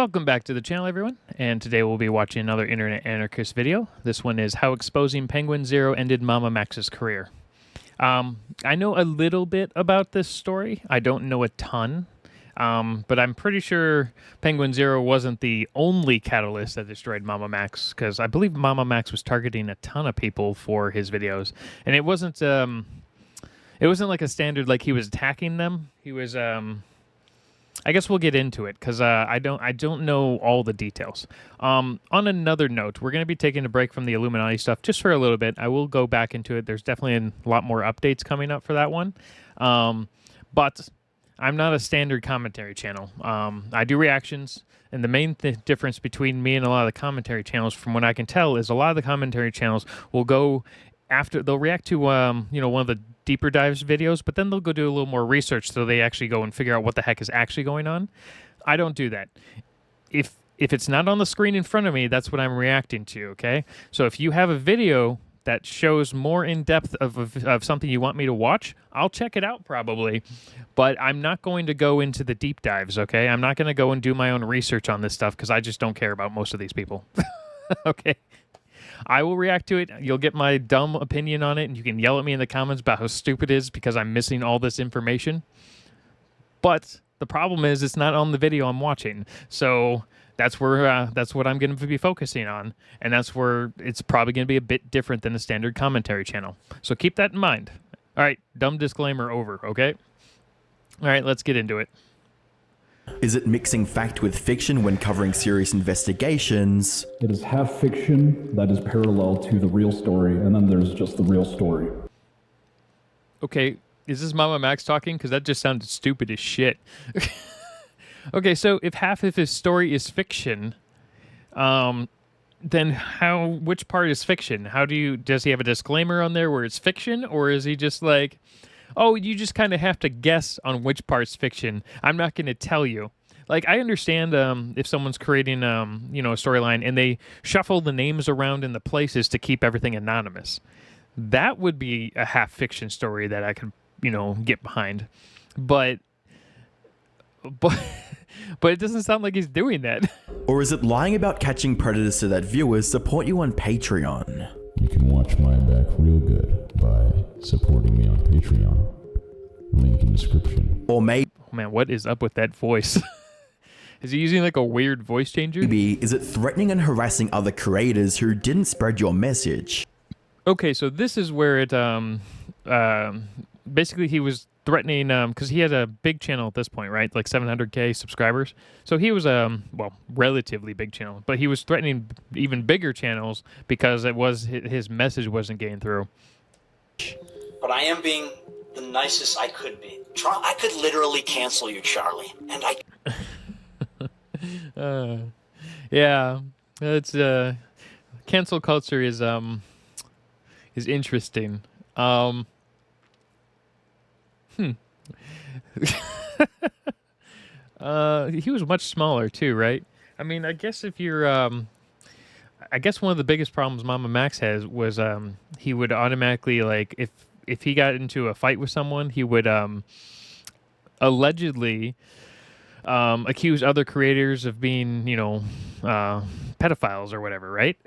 Welcome back to the channel, everyone, and today we'll be watching another Internet Anarchist video. This one is how exposing Penguinz0 ended MamaMax's career. I know a little bit about this story. I don't know a ton, but I'm pretty sure Penguinz0 wasn't the only catalyst that destroyed MamaMax, because I believe MamaMax was targeting a ton of people for his videos, and it wasn't like a standard like he was attacking them. He was I guess we'll get into it because I don't know all the details. On another note, we're going to be taking a break from the Illuminati stuff just for a little bit. I will go back into it. There's definitely a lot more updates coming up for that one. But I'm not a standard commentary channel. I do reactions, and the main difference between me and a lot of the commentary channels, from what I can tell, is a lot of the commentary channels will go after, they'll react to one of the deeper dives videos, but then they'll go do a little more research, so they actually go and figure out what the heck is actually going on. I don't do that. If it's not on the screen in front of me, that's what I'm reacting to, okay? So if you have a video that shows more in depth of something you want me to watch, I'll check it out probably, but I'm not going to go into the deep dives, okay? I'm not going to go and do my own research on this stuff because I just don't care about most of these people. Okay? I will react to it. You'll get my dumb opinion on it, and you can yell at me in the comments about how stupid it is because I'm missing all this information. But the problem is it's not on the video I'm watching. So that's where that's what I'm going to be focusing on, and that's where it's probably going to be a bit different than a standard commentary channel. So keep that in mind. All right, dumb disclaimer over, okay? All right, let's get into it. Is it mixing fact with fiction when covering serious investigations? It is half fiction that is parallel to the real story, and then there's just the real story. Okay, is this MamaMax talking? Because that just sounded stupid as shit. Okay, so if half of his story is fiction, then which part is fiction? Does he have a disclaimer on there where it's fiction, or is he just like, oh, you just kind of have to guess on which part's fiction. I'm not going to tell you. Like, I understand if someone's creating, a storyline and they shuffle the names around in the places to keep everything anonymous. That would be a half-fiction story that I could, get behind. But it doesn't sound like he's doing that. Or is it lying about catching predators so that viewers support you on Patreon? You can watch my back real good by supporting me on Patreon. Link in description. Or maybe... Oh man, what is up with that voice? Is he using like a weird voice changer? Maybe is it threatening and harassing other creators who didn't spread your message? Okay, so this is where it basically he was threatening, because he had a big channel at this point, right? Like 700K subscribers. So he was relatively big channel, but he was threatening even bigger channels because his message wasn't getting through. But I am being the nicest I could be. I could literally cancel you, Charlie, and I. Yeah, it's cancel culture is interesting. He was much smaller too, right? I mean, I guess if you're I guess one of the biggest problems MamaMax has was he would automatically, like, if he got into a fight with someone, he would allegedly accuse other creators of being, pedophiles or whatever, right?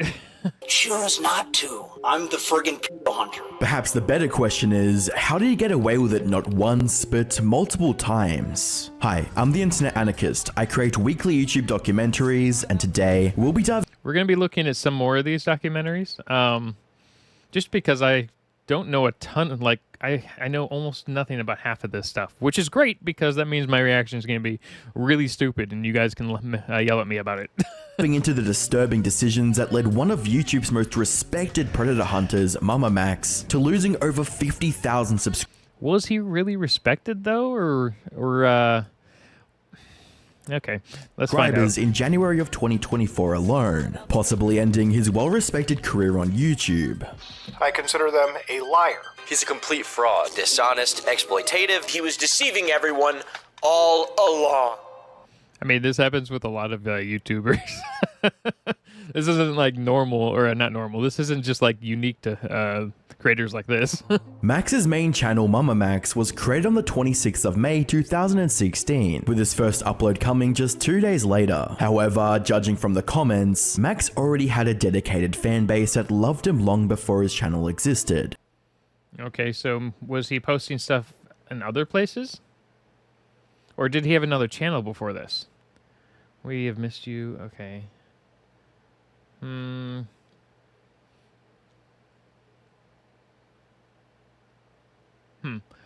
Sure as not to. I'm the friggin' people hunter. Perhaps the better question is, how did he get away with it not once, but multiple times? Hi, I'm the Internet Anarchist. I create weekly YouTube documentaries, and today we'll be diving... We're going to be looking at some more of these documentaries, just because I don't know a ton. Like, I know almost nothing about half of this stuff, which is great because that means my reaction is going to be really stupid, and you guys can yell at me about it. into the disturbing decisions that led one of YouTube's most respected predator hunters, MamaMax, to losing over 50,000 subscribers. Was he really respected though, or okay, let's find out. In January of 2024 alone, possibly ending his well-respected career on YouTube. I consider them a liar. He's a complete fraud, dishonest, exploitative. He was deceiving everyone all along. I mean, this happens with a lot of YouTubers. This isn't like normal, or not normal. This isn't just like unique to creators like this. Max's main channel, MamaMax, was created on the 26th of May 2016, with his first upload coming just 2 days later. However, judging from the comments, Max already had a dedicated fan base that loved him long before his channel existed. Okay, so was he posting stuff in other places? Or did he have another channel before this? We have missed you. Okay.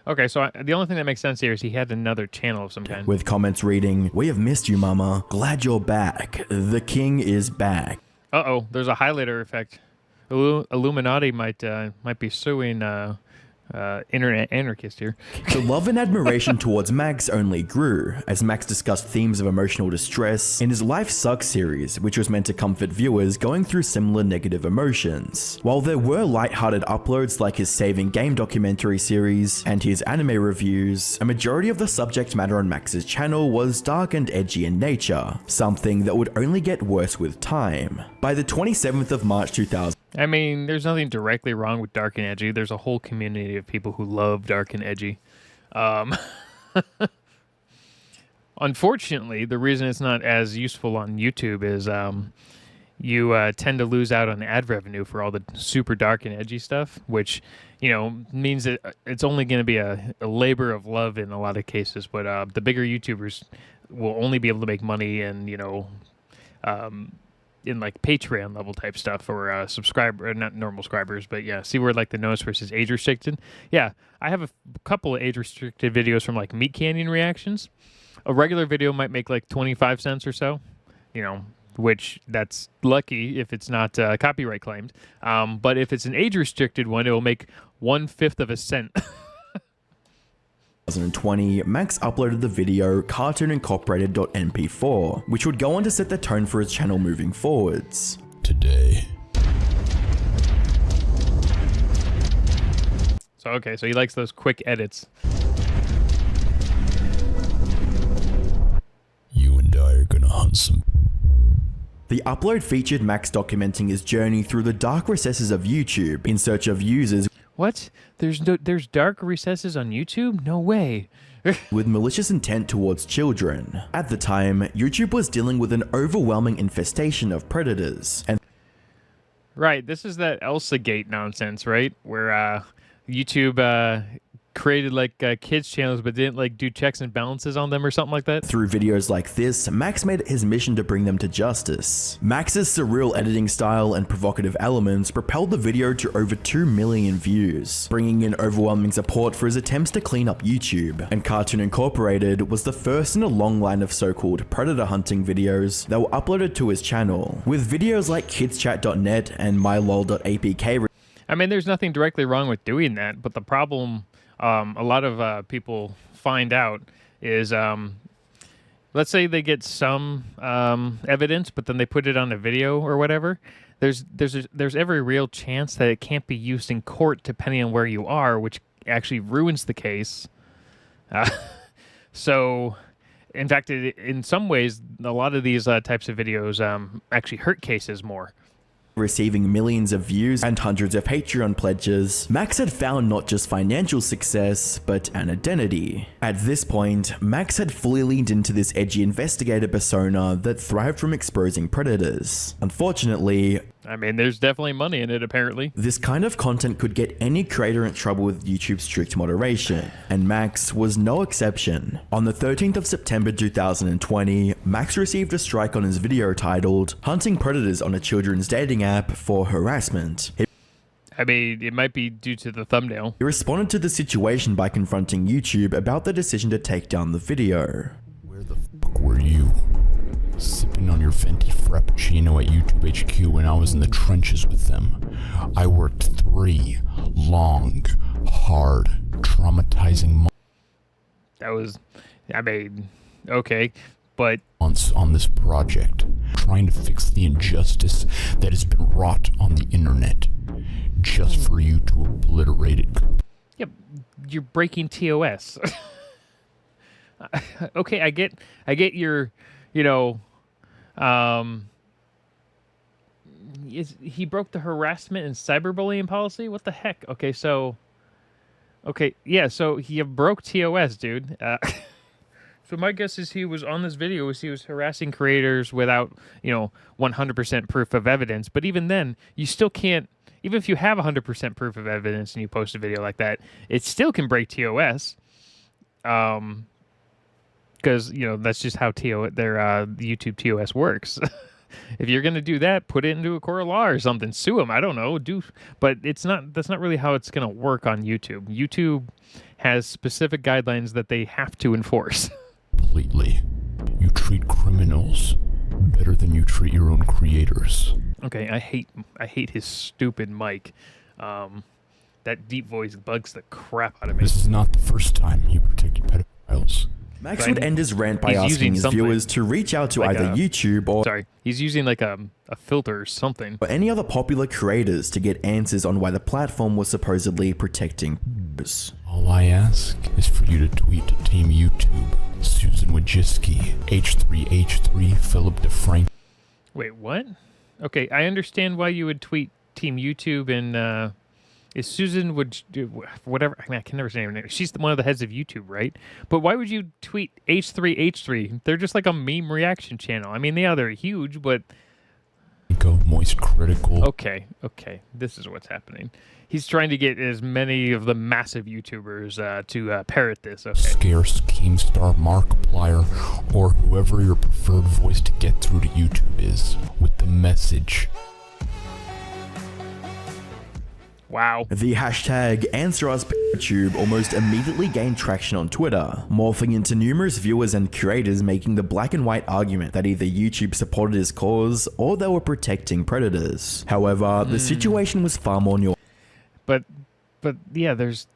Okay, so the only thing that makes sense here is he had another channel of some kind. With comments reading, "We have missed you, Mama. Glad you're back. The king is back." Uh-oh, there's a highlighter effect. Illuminati might be suing Internet Anarchist here. The love and admiration towards Max only grew, as Max discussed themes of emotional distress in his Life Sucks series, which was meant to comfort viewers going through similar negative emotions. While there were lighthearted uploads like his Saving Game documentary series and his anime reviews, a majority of the subject matter on Max's channel was dark and edgy in nature, something that would only get worse with time. By the 27th of March 2000, I mean, there's nothing directly wrong with dark and edgy. There's a whole community of people who love dark and edgy. Unfortunately, the reason it's not as useful on YouTube is you tend to lose out on ad revenue for all the super dark and edgy stuff, which, means that it's only going to be a labor of love in a lot of cases. But the bigger YouTubers will only be able to make money and, in like Patreon level type stuff or subscriber, not normal subscribers, but yeah, see where like the notice versus age restricted. Yeah, I have a couple of age restricted videos from like Meat Canyon reactions. A regular video might make like 25 cents or so, which that's lucky if it's not copyright claimed. But if it's an age restricted one, it will make 1/5 of a cent. 2020, Max uploaded the video cartoonincorporated.mp4, which would go on to set the tone for his channel moving forwards. Today. So, okay, so he likes those quick edits. You and I are gonna hunt some. The upload featured Max documenting his journey through the dark recesses of YouTube in search of users What? There's dark recesses on YouTube? No way. with malicious intent towards children. At the time, YouTube was dealing with an overwhelming infestation of predators, and Right, this is that Elsa Gate nonsense, right? Where YouTube created like kids channels but didn't like do checks and balances on them or something like that. through videos like this, Max made it his mission to bring them to justice. Max's surreal editing style and provocative elements propelled the video to over 2 million views, bringing in overwhelming support for his attempts to clean up YouTube, and Cartoon Incorporated was the first in a long line of so-called predator hunting videos that were uploaded to his channel, with videos like kidschat.net and mylol.apk. I mean, there's nothing directly wrong with doing that, but the problem a lot of people find out is, let's say they get some evidence, but then they put it on a video or whatever. There's every real chance that it can't be used in court depending on where you are, which actually ruins the case. So, in fact, in some ways, a lot of these types of videos actually hurt cases more. Receiving millions of views and hundreds of Patreon pledges, Max had found not just financial success, but an identity. At this point, Max had fully leaned into this edgy investigator persona that thrived from exposing predators. Unfortunately, I mean, there's definitely money in it, apparently. this kind of content could get any creator in trouble with YouTube's strict moderation, and Max was no exception. On the 13th of September 2020, Max received a strike on his video titled "Hunting Predators on a Children's Dating App for Harassment." I mean, it might be due to the thumbnail. He responded to the situation by confronting YouTube about the decision to take down the video. Where the fuck were you? Sipping on your Fenty Frappuccino at YouTube HQ when I was in the trenches with them. I worked 3 long, hard, traumatizing That was, I mean, okay, but months on this project, trying to fix the injustice that has been wrought on the internet, just for you to obliterate it. yeah, you're breaking TOS. Okay, I get your, he broke the harassment and cyberbullying policy? What the heck? Okay, so yeah, so he broke TOS, dude. So my guess is he was on this video he was harassing creators without, 100% proof of evidence. But even then, you still can't. Even if you have 100% proof of evidence and you post a video like that, it still can break TOS. Because that's just how their YouTube TOS works. If you're gonna do that, put it into a court of law or something. Sue them. I don't know. But that's not really how it's gonna work on YouTube. YouTube has specific guidelines that they have to enforce. Completely. You treat criminals better than you treat your own creators. Okay, I hate his stupid mic. That deep voice bugs the crap out of me. This is not the first time you protected pedophiles. Max would end his rant by asking his viewers to reach out to either YouTube or... Sorry, he's using like a filter or something. ...or any other popular creators to get answers on why the platform was supposedly protecting... All I ask is for you to tweet to Team YouTube, Susan Wojcicki, H3H3, Philip DeFrank. Wait, what? Okay, I understand why you would tweet Team YouTube and... Is Susan would do whatever? I can never say her name. She's one of the heads of YouTube, right? But why would you tweet H3H3? They're just like a meme reaction channel. I mean, they're huge, but Go moist critical. Okay. This is what's happening. He's trying to get as many of the massive YouTubers to parrot this. Okay. Scarce Keemstar, Markiplier, or whoever your preferred voice to get through to YouTube is with the message. Wow. The hashtag AnswerUsYouTube almost immediately gained traction on Twitter, morphing into numerous viewers and creators making the black and white argument that either YouTube supported his cause or they were protecting predators. However, the situation was far more nuanced. But yeah, there's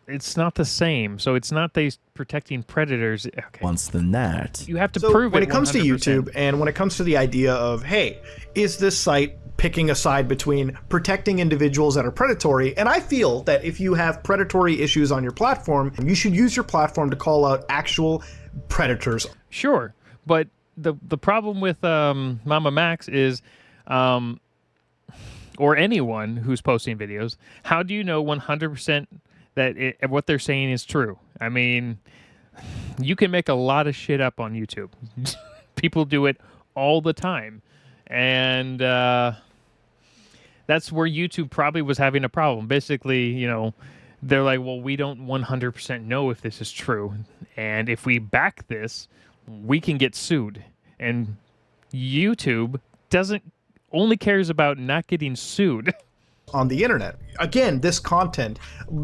it's not the same. So it's not they protecting predators. Okay. Once than that. You have to prove it. When it comes 100%. to YouTube and when it comes to the idea of, hey, is this site picking a side between protecting individuals that are predatory? And I feel that if you have predatory issues on your platform, you should use your platform to call out actual predators. Sure, but the problem with MamaMax is, or anyone who's posting videos, how do you know 100% that what they're saying is true? I mean, you can make a lot of shit up on YouTube. People do it all the time, and that's where YouTube probably was having a problem. Basically, they're like, well, we don't 100% know if this is true. And if we back this, we can get sued. And YouTube only cares about not getting sued. On the internet. Again, this content,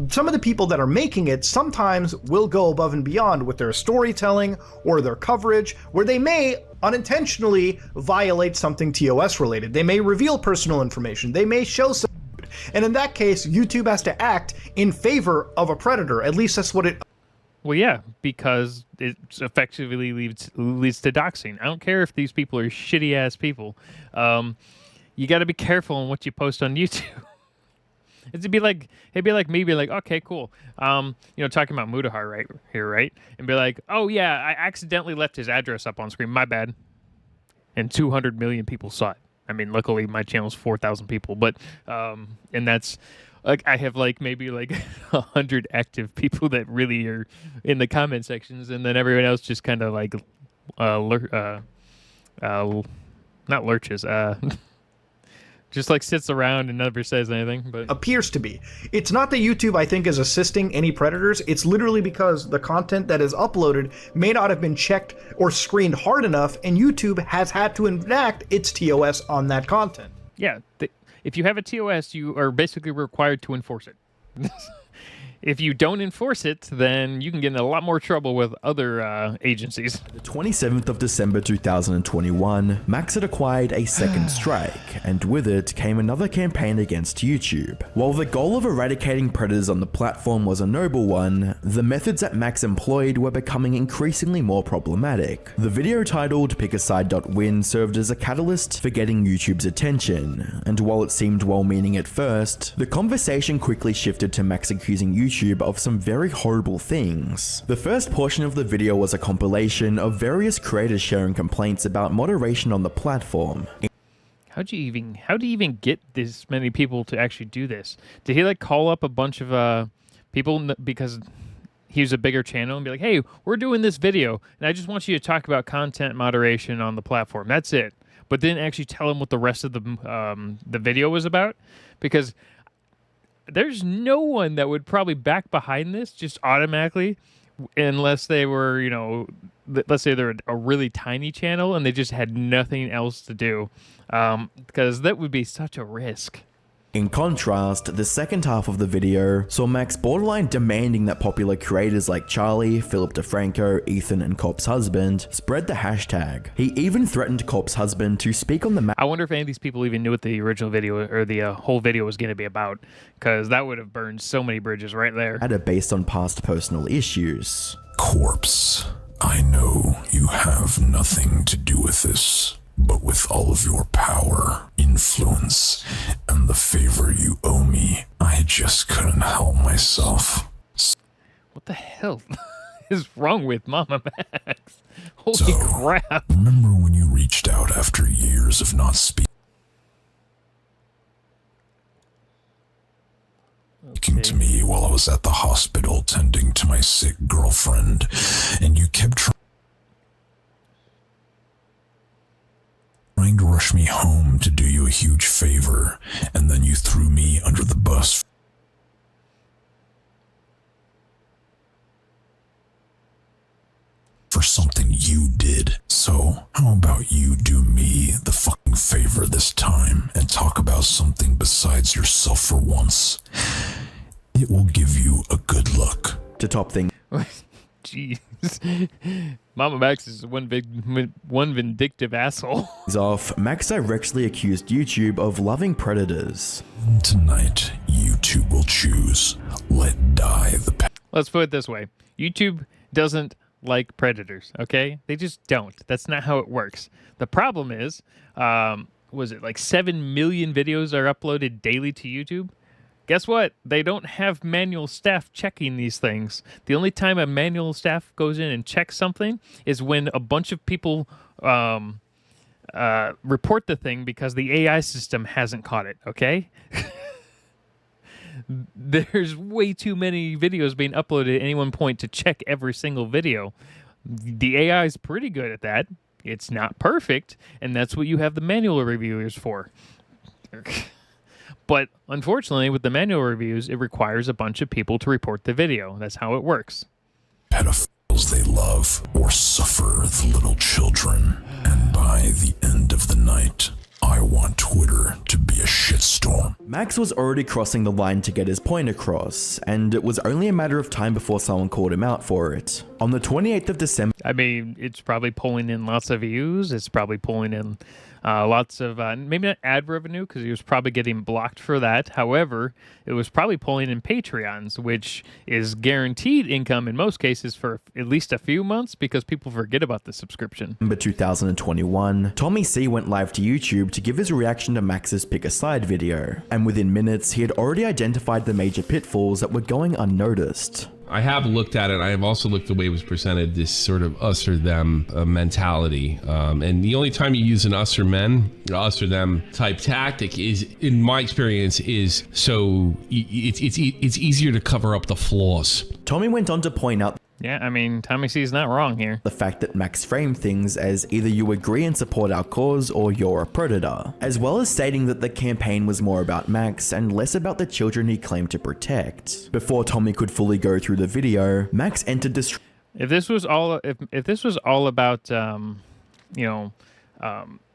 some of the people that are making it sometimes will go above and beyond with their storytelling or their coverage, where they may unintentionally violate something TOS related. They may reveal personal information. They may show some, and in that case, YouTube has to act in favor of a predator. At least that's what it... Well, yeah, because it effectively leads to doxing. I don't care if these people are shitty-ass people. You got to be careful on what you post on YouTube. It'd be like me, be like, okay, cool. Talking about Mudahar right here, right? And be like, oh yeah, I accidentally left his address up on screen. My bad. And 200 million people saw it. I mean, luckily my channel's 4,000 people, but and that's like I have maybe 100 active people that really are in the comment sections, and then everyone else just kind of not lurches. Just sits around and never says anything. But appears to be. It's not that YouTube, I think, is assisting any predators. It's literally because the content that is uploaded may not have been checked or screened hard enough, and YouTube has had to enact its TOS on that content. Yeah, if you have a TOS, you are basically required to enforce it. If you don't enforce it, then you can get in a lot more trouble with other agencies. The 27th of December 2021, Max had acquired a second strike, and with it came another campaign against YouTube. While the goal of eradicating predators on the platform was a noble one, the methods that Max employed were becoming increasingly more problematic. The video titled "PickASide.win" served as a catalyst for getting YouTube's attention, and while it seemed well-meaning at first, the conversation quickly shifted to Max accusing YouTube of some very horrible things. The first portion of the video was a compilation of various creators sharing complaints about moderation on the platform. how do you even get this many people to actually do this? Did he like call up a bunch of people because he was a bigger channel and be like, hey, we're doing this video and I just want you to talk about content moderation on the platform. That's it. But didn't actually tell him what the rest of the video was about, because there's no one that would probably back behind this just automatically, unless they were, you know, let's say they're a really tiny channel and they just had nothing else to do, because that would be such a risk. In contrast, the second half of the video saw Max borderline demanding that popular creators like Charlie, Philip DeFranco, Ethan, and Cop's husband spread the hashtag. He even threatened Cop's husband to speak on the I wonder if any of these people even knew what the original video or the whole video was going to be about, because that would have burned so many bridges right there. matter based on past personal issues. Corpse, I know you have nothing to do with this, but with all of your power, influence, and the favor you owe me, I just couldn't help myself. What the hell is wrong with Mama Max? Holy crap. Remember when you reached out after years of not speaking to me while I was at the hospital tending to my sick girlfriend, and you kept trying to rush me home to do you a huge favor, and then you threw me under the bus for something you did. So, how about you do me the fucking favor this time and talk about something besides yourself for once? It will give you a good look. To top things Jeez. Mama Max is one vindictive asshole. off, Max directly accused YouTube of loving predators. Tonight, YouTube will choose. Let die the Let's put it this way. YouTube doesn't like predators, okay? They just don't. That's not how it works. The problem is, was it like 7 million videos are uploaded daily to YouTube? Guess what? They don't have manual staff checking these things. The only time a manual staff goes in and checks something is when a bunch of people report the thing because the AI system hasn't caught it, okay? There's way too many videos being uploaded at any one point to check every single video. The AI is pretty good at that. It's not perfect, and that's what you have the manual reviewers for. But unfortunately, with the manual reviews, it requires a bunch of people to report the video. That's how it works. pedophiles they love, or suffer the little children. And by the end of the night, I want Twitter to be a shitstorm. Max was already crossing the line to get his point across, and it was only a matter of time before someone called him out for it. On the 28th of December, I mean, it's probably pulling in lots of views. It's probably pulling in lots of, maybe not ad revenue, because he was probably getting blocked for that. However, it was probably pulling in Patreons, which is guaranteed income in most cases for at least a few months, because people forget about the subscription. 2021, Tommy C went live to YouTube to give his reaction to Max's Pick a Side video, and within minutes, he had already identified the major pitfalls that were going unnoticed. I have looked at it. I have also looked at the way it was presented, this sort of us or them mentality. And the only time you use an us or them type tactic is, in my experience, is so it's easier to cover up the flaws. Tommy went on to point out Yeah, I mean, Tommy C is not wrong here. the fact that Max framed things as either you agree and support our cause or you're a predator, as well as stating that the campaign was more about Max and less about the children he claimed to protect. Before Tommy could fully go through the video, Max entered this. If this was all, if this was all about,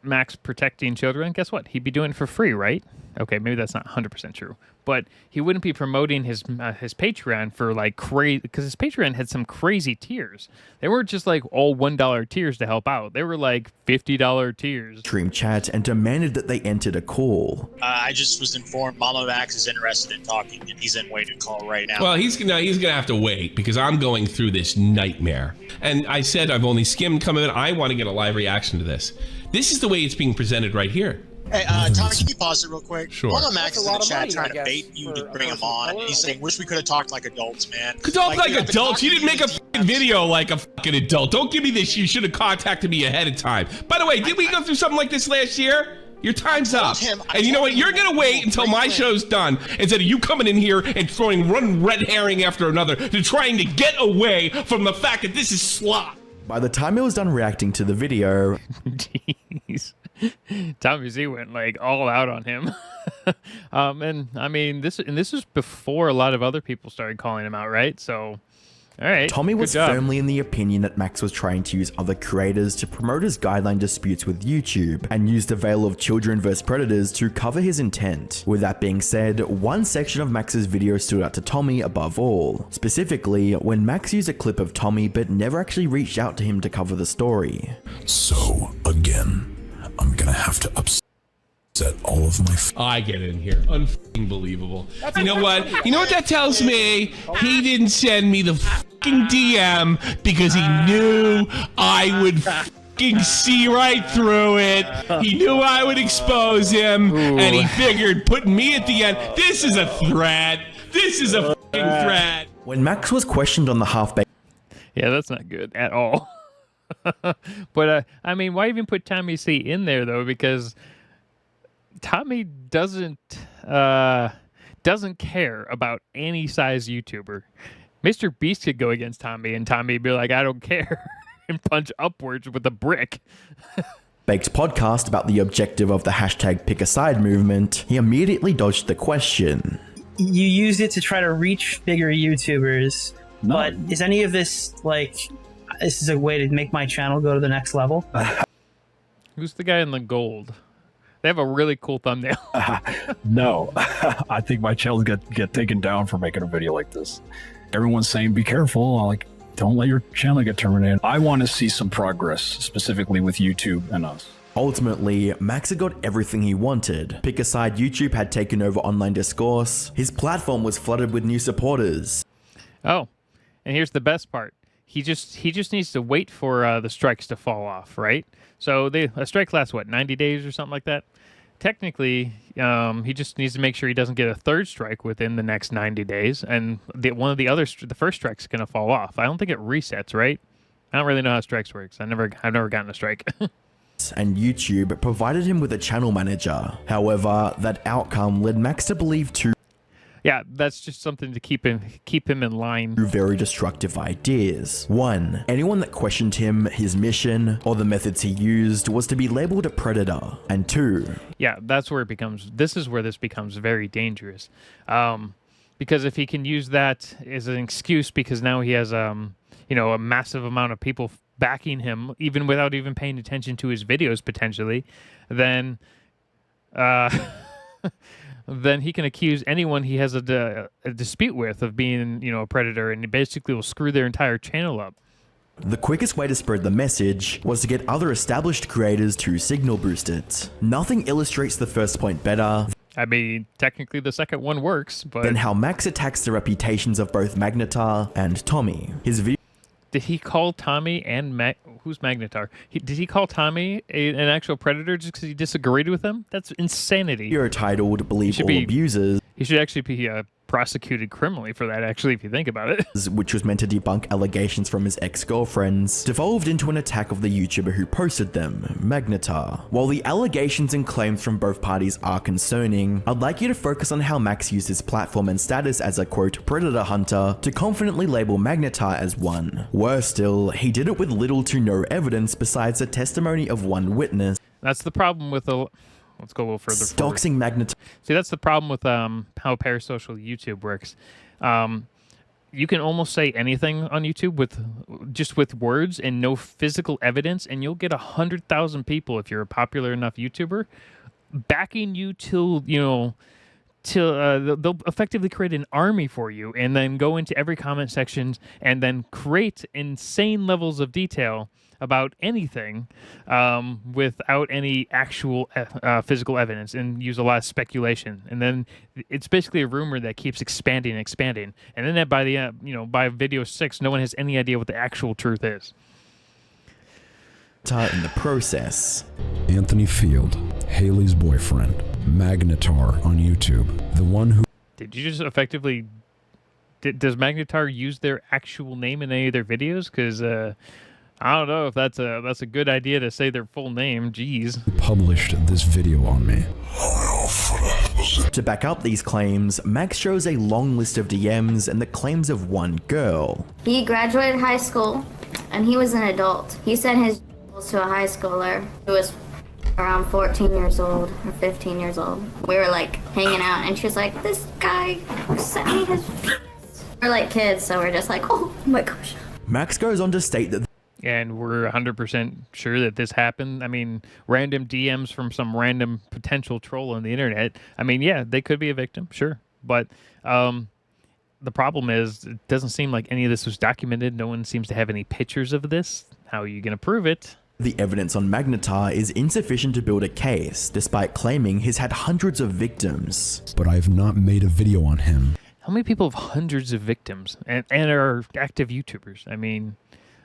Max protecting children, guess what? He'd be doing it for free, right? Okay, maybe that's not 100% true, but he wouldn't be promoting his Patreon for like crazy, because his Patreon had some crazy tiers. They weren't just like all $1 tiers to help out. They were like $50 tiers. Stream chat and demanded that they entered a call. I just was informed Mama Max is interested in talking, and he's in waiting call right now. Well, he's gonna have to wait because I'm going through this nightmare. And I said I've only skimmed some of it. I want to get a live reaction to this. This is the way it's being presented right here. Hey, Tommy, can you pause it real quick? Sure. Mama Max is in the chat money, trying I to guess, bait you to for bring him on. He's saying, wish we could have talked like adults, man. Talk like you have to adults. talk You to didn't make a these fucking video like a fucking adult. Don't give me this. You should have contacted me ahead of time. By the way, did we go through something like this last year? Your time's up. I And you know told what? him You're going to wait no, until my Franklin. show's done instead of you coming in here and throwing one red herring after another to trying to get away from the fact that this is slop. By the time he was done reacting to the video, Jeez. Tommy Z went like all out on him. And I mean, this is before a lot of other people started calling him out, right? So, all right. Tommy good was job. firmly in the opinion that Max was trying to use other creators to promote his guideline disputes with YouTube and used the veil of children vs. predators to cover his intent. With that being said, one section of Max's video stood out to Tommy above all. Specifically, when Max used a clip of Tommy but never actually reached out to him to cover the story. So, again, I'm gonna have to upset all of my I get in here. Unbelievable. You know what? You know what that tells me? He didn't send me the fucking DM because he knew I would fucking see right through it. He knew I would expose him, and he figured putting me at the end. This is a threat. This is a fucking threat. When Max was questioned on the half-baked Yeah, that's not good at all. But I mean, why even put Tommy C in there though? Because Tommy doesn't care about any size YouTuber. Mr. Beast could go against Tommy, and Tommy would be like, "I don't care," and punch upwards with a brick. podcast about the objective of the hashtag pick a side movement, he immediately dodged the question. You use it to try to reach bigger YouTubers, but is any of this like, this is a way to make my channel go to the next level? Who's the guy in the gold? They have a really cool thumbnail. No, I think my channel get taken down for making a video like this. Everyone's saying be careful. I'm like, don't let your channel get terminated. I want to see some progress, specifically with YouTube and us. Ultimately, Max had got everything he wanted. Pick a side YouTube had taken over online discourse. His platform was flooded with new supporters. Oh, and here's the best part. He just needs to wait for the strikes to fall off, right? So a strike lasts, what, 90 days or something like that? Technically, he just needs to make sure he doesn't get a third strike within the next 90 days, and the first strike's going to fall off. I don't think it resets, right? I don't really know how strikes works. I've never gotten a strike. And YouTube provided him with a channel manager. However, that outcome led Max to believe two Yeah, that's just something to keep him in line. very destructive ideas. One, anyone that questioned him, his mission, or the methods he used was to be labeled a predator. And two, Yeah, this is where this becomes very dangerous. Because if he can use that as an excuse, because now he has a massive amount of people backing him, even without even paying attention to his videos potentially, then then he can accuse anyone he has a dispute with of being, a predator, and he basically will screw their entire channel up. the quickest way to spread the message was to get other established creators to signal boost it. Nothing illustrates the first point better I mean, technically the second one works, but than how Max attacks the reputations of both Magnetar and Tommy. His video did he call Tommy and who's Magnetar? Did he call Tommy an actual predator just because he disagreed with him? That's insanity. titled Believe should All be- Abusers, He should actually be prosecuted criminally for that, actually, if you think about it. which was meant to debunk allegations from his ex-girlfriends, devolved into an attack of the YouTuber who posted them, Magnetar. While the allegations and claims from both parties are concerning, I'd like you to focus on how Max used his platform and status as a quote predator hunter to confidently label Magnetar as one. Worse still, he did it with little to no evidence besides the testimony of one witness. That's the problem with the... Let's go a little further forward. Doxing Magnetar See, that's the problem with how parasocial YouTube works. You can almost say anything on YouTube with words and no physical evidence, and you'll get 100,000 people, if you're a popular enough YouTuber, backing you till they'll effectively create an army for you, and then go into every comment section and then create insane levels of detail about anything without any actual physical evidence, and use a lot of speculation. And then it's basically a rumor that keeps expanding and expanding. And then by video 6, no one has any idea what the actual truth is. in the process. Anthony Field, Haley's boyfriend, Magnetar on YouTube, the one who Did you just effectively... Does Magnetar use their actual name in any of their videos? Because I don't know if that's a good idea to say their full name. Jeez. Published this video on me. To back up these claims, Max shows a long list of DMs and the claims of one girl. He graduated high school, and he was an adult. He sent his to a high schooler who was around 14 years old or 15 years old. We were like hanging out, and she was like, "This guy sent me his." We're like kids, so we're just like, "Oh my gosh." Max goes on to state that. And we're 100% sure that this happened. I mean, random DMs from some random potential troll on the internet. I mean, yeah, they could be a victim, sure. But the problem is, it doesn't seem like any of this was documented. No one seems to have any pictures of this. How are you going to prove it? The evidence on Magnetar is insufficient to build a case, despite claiming he's had hundreds of victims. But I have not made a video on him. How many people have hundreds of victims and are active YouTubers? I mean...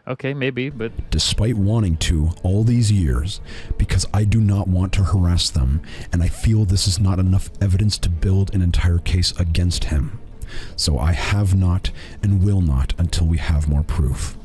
Okay, maybe, but... Despite wanting to all these years, because I do not want to harass them, and I feel this is not enough evidence to build an entire case against him. So I have not and will not until we have more proof.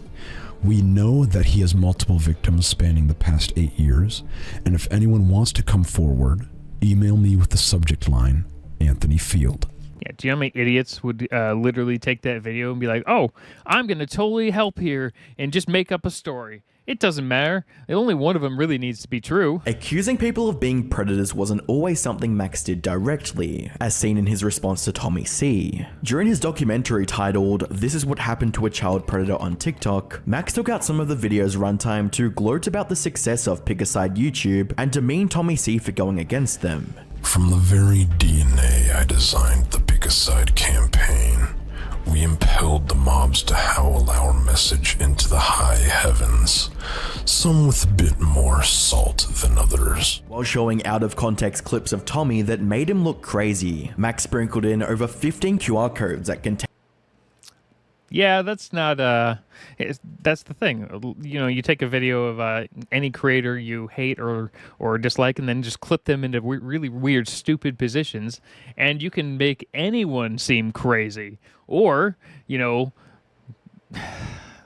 We know that he has multiple victims spanning the past 8 years, and if anyone wants to come forward, email me with the subject line, Anthony Field. Yeah, do you know how many idiots would literally take that video and be like, "Oh, I'm going to totally help here," and just make up a story? It doesn't matter. Only one of them really needs to be true. Accusing people of being predators wasn't always something Max did directly, as seen in his response to Tommy C. During his documentary titled, "This is What Happened to a Child Predator on TikTok," Max took out some of the video's runtime to gloat about the success of Pick-A-Side YouTube and demean Tommy C for going against them. From the very DNA I designed the Pick-A-Side campaign, we impelled the mobs to howl our message into the high heavens, some with a bit more salt than others. While showing out-of-context clips of Tommy that made him look crazy, Max sprinkled in over 15 QR codes that contain... Yeah, that's not, that's the thing. You know, you take a video of any creator you hate or dislike and then just clip them into really weird, stupid positions, and you can make anyone seem crazy. Or, you know...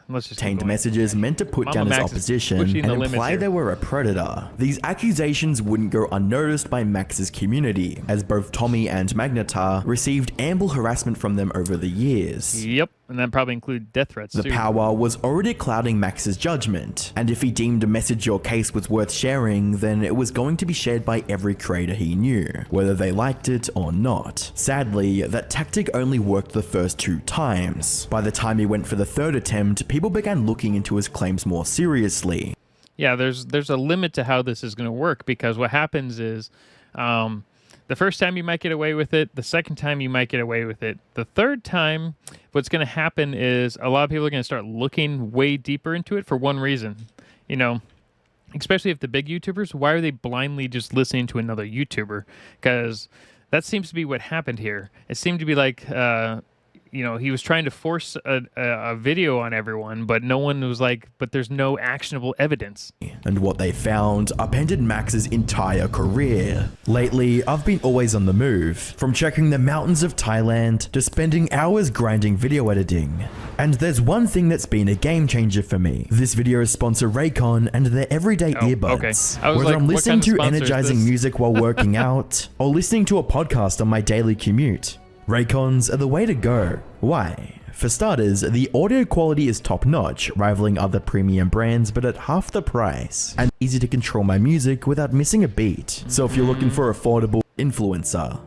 Let's just contained messages meant to put down his opposition and imply they were a predator. These accusations wouldn't go unnoticed by Max's community, as both Tommy and Magnetar received ample harassment from them over the years. Yep, and that probably include death threats too. The power was already clouding Max's judgment, and if he deemed a message or case was worth sharing, then it was going to be shared by every creator he knew, whether they liked it or not. Sadly, that tactic only worked the first 2 times. By the time he went for the 3rd attempt, people began looking into his claims more seriously. Yeah, there's a limit to how this is going to work, because what happens is the first time you might get away with it, the second time you might get away with it. The third time, what's going to happen is a lot of people are going to start looking way deeper into it for one reason. You know, especially if the big YouTubers, why are they blindly just listening to another YouTuber? Because that seems to be what happened here. It seemed to be like... you know, he was trying to force a video on everyone, but no one was like, but there's no actionable evidence. And what they found upended Max's entire career. Lately, I've been always on the move, from checking the mountains of Thailand to spending hours grinding video editing. And there's one thing that's been a game changer for me. This video's sponsor Raycon and their everyday earbuds. Okay. Whether I'm listening to energizing music while working out, or listening to a podcast on my daily commute, Raycons are the way to go. Why? For starters, the audio quality is top-notch, rivaling other premium brands, but at half the price, and easy to control my music without missing a beat. So if you're looking for affordable influencer.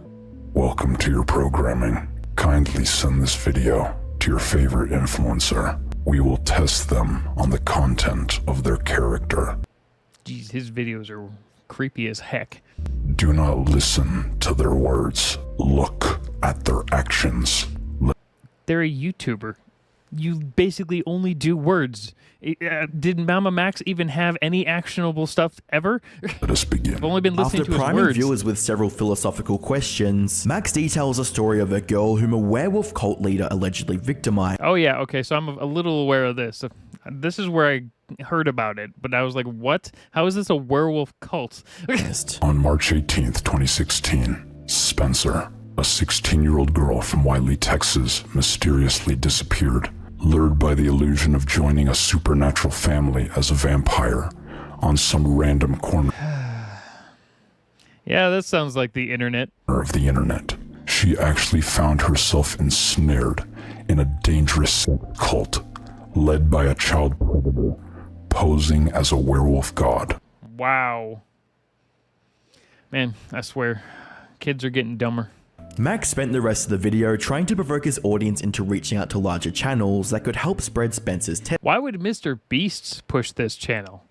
Welcome to your programming. Kindly send this video to your favorite influencer. We will test them on the content of their character. Jeez, his videos are creepy as heck. Do not listen to their words. Look at their actions. They're a YouTuber. You basically only do words. Did MamaMax even have any actionable stuff ever? Let us begin. I've only been listening to his priming words. viewers with several philosophical questions, Max details a story of a girl whom a werewolf cult leader allegedly victimized. Oh yeah, okay, so I'm a little aware of this. This is where I heard about it, but I was like, what? How is this a werewolf cult? On March 18th, 2016, Spencer, a 16-year-old girl from Wiley, Texas, mysteriously disappeared lured by the illusion of joining a supernatural family as a vampire on some random corner Yeah, that sounds like the internet. of the internet. She actually found herself ensnared in a dangerous cult led by a child predator posing as a werewolf god. Wow. Man, I swear, kids are getting dumber. Max spent the rest of the video trying to provoke his audience into reaching out to larger channels that could help spread Spencer's Why would Mr. Beast push this channel?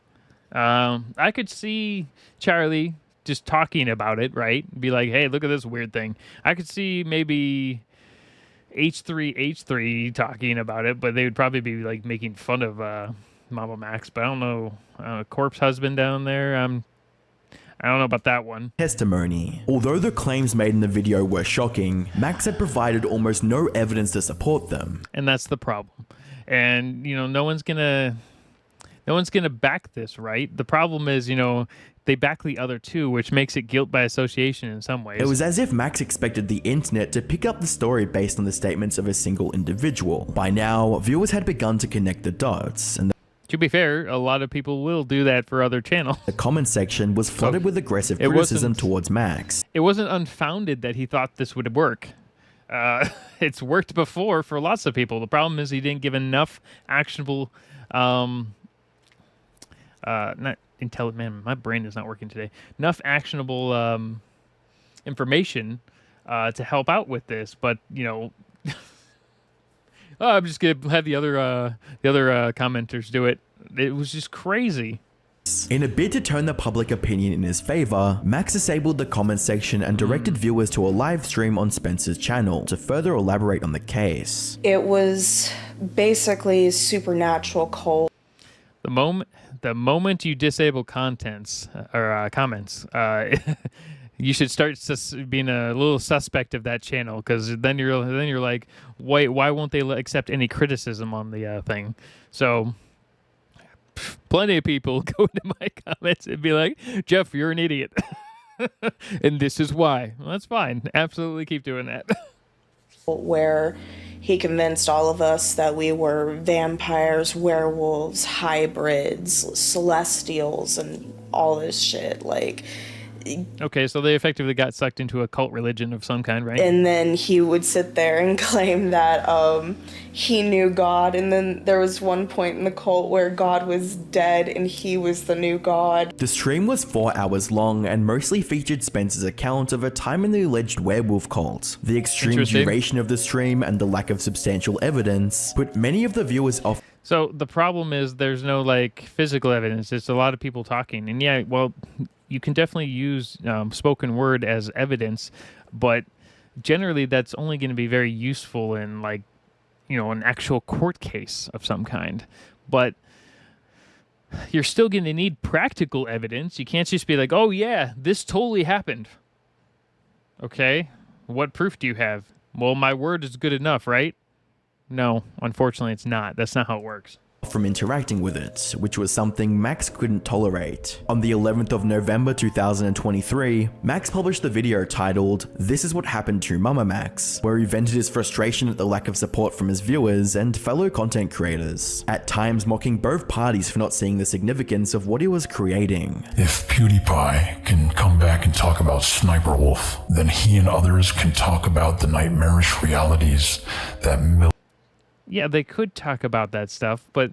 I could see Charlie just talking about it, right? Be like, hey, look at this weird thing. I could see maybe H3H3 talking about it, but they would probably be like making fun of Mama Max. But I don't know, corpse husband down there. I don't know about that one. testimony. Although the claims made in the video were shocking, Max had provided almost no evidence to support them. And that's the problem. And no one's gonna back this, right? The problem is, they back the other two, which makes it guilt by association in some ways. It was as if Max expected the internet to pick up the story based on the statements of a single individual. By now, viewers had begun to connect the dots, and to be fair, a lot of people will do that for other channels. the comment section was flooded with aggressive criticism towards Max. It wasn't unfounded that he thought this would work. It's worked before for lots of people. The problem is he didn't give enough actionable, man, my brain is not working today. Enough actionable information to help out with this, but I'm just gonna have the other commenters do it. It was just crazy. In a bid to turn the public opinion in his favor, Max disabled the comment section and directed viewers to a live stream on Spencer's channel to further elaborate on the case. It was basically supernatural cult. The moment you disable contents or comments, you should start being a little suspect of that channel, because then you're like, wait, why won't they accept any criticism on the thing? So plenty of people go into my comments and be like, Jeff, you're an idiot. And this is why. Well, that's fine. Absolutely keep doing that. Where he convinced all of us that we were vampires, werewolves, hybrids, celestials, and all this shit. Okay, so they effectively got sucked into a cult religion of some kind, right? And then he would sit there and claim that he knew God, and then there was one point in the cult where God was dead and he was the new God. The stream was 4 hours long and mostly featured Spencer's account of a time in the alleged werewolf cult. The extreme duration of the stream and the lack of substantial evidence put many of the viewers off. So the problem is there's no physical evidence. It's a lot of people talking. And yeah, well, you can definitely use spoken word as evidence, but generally that's only going to be very useful in an actual court case of some kind. But you're still going to need practical evidence. You can't just be like, oh yeah, this totally happened. Okay, what proof do you have? Well, my word is good enough, right? No, unfortunately it's not. That's not how it works. From interacting with it, which was something Max couldn't tolerate. On the 11th of November 2023, Max published the video titled, "This is what happened to Mama Max," where he vented his frustration at the lack of support from his viewers and fellow content creators, at times mocking both parties for not seeing the significance of what he was creating. If PewDiePie can come back and talk about Sniper Wolf, then he and others can talk about the nightmarish realities that Yeah, they could talk about that stuff, but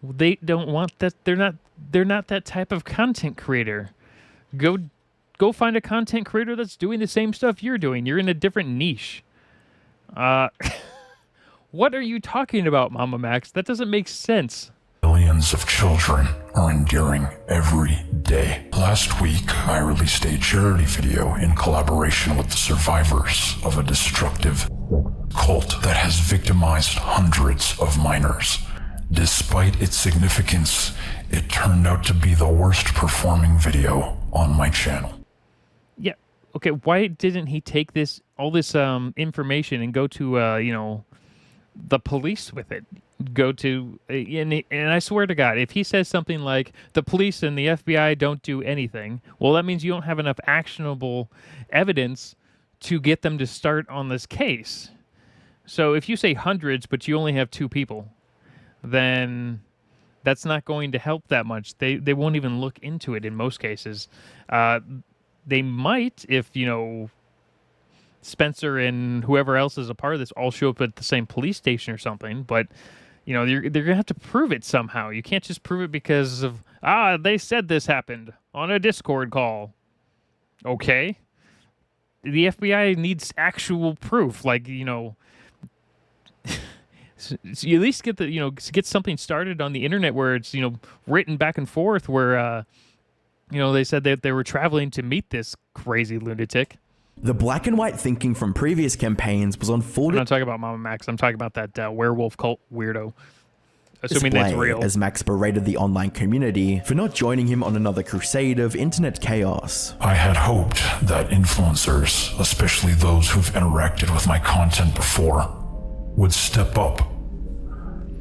they don't want that. They're not that type of content creator. Go find a content creator that's doing the same stuff you're doing. You're in a different niche. What are you talking about, Mama Max? That doesn't make sense. millions of children are enduring every day. Last week, I released a charity video in collaboration with the survivors of a destructive cult that has victimized hundreds of minors. Despite its significance, it turned out to be the worst performing video on my channel. Yeah. Okay. Why didn't he take all this information and go to the police with it? Go to and I swear to God, if he says something like the police and the FBI don't do anything, well, that means you don't have enough actionable evidence to get them to start on this case. So if you say hundreds, but you only have 2 people, then that's not going to help that much. They won't even look into it in most cases. They might if, you know, Spencer and whoever else is a part of this all show up at the same police station or something, but you know, they're going to have to prove it somehow. You can't just prove it because of, they said this happened on a Discord call. Okay. The FBI needs actual proof, like, you know, so you at least get the, you know, get something started on the internet where it's, you know, written back and forth where, you know, they said that they were traveling to meet this crazy lunatic. The black and white thinking from previous campaigns was on full I'm not talking about Mama Max. I'm talking about that werewolf cult weirdo. Assuming display that's real. as Max berated the online community for not joining him on another crusade of internet chaos. I had hoped that influencers, especially those who've interacted with my content before, would step up,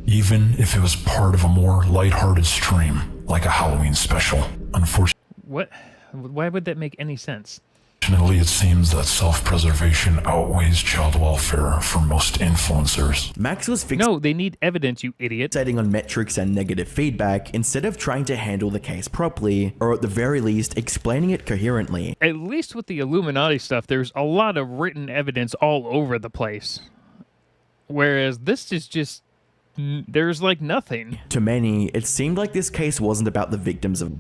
even if it was part of a more lighthearted stream, like a Halloween special. Unfortunately, What? Why would that make any sense? it seems that self-preservation outweighs child welfare for most influencers. Max was No, they need evidence, you idiot. fixating on metrics and negative feedback instead of trying to handle the case properly, or at the very least, explaining it coherently. At least with the Illuminati stuff, there's a lot of written evidence all over the place. Whereas this is just, there's like nothing. To many, it seemed like this case wasn't about the victims of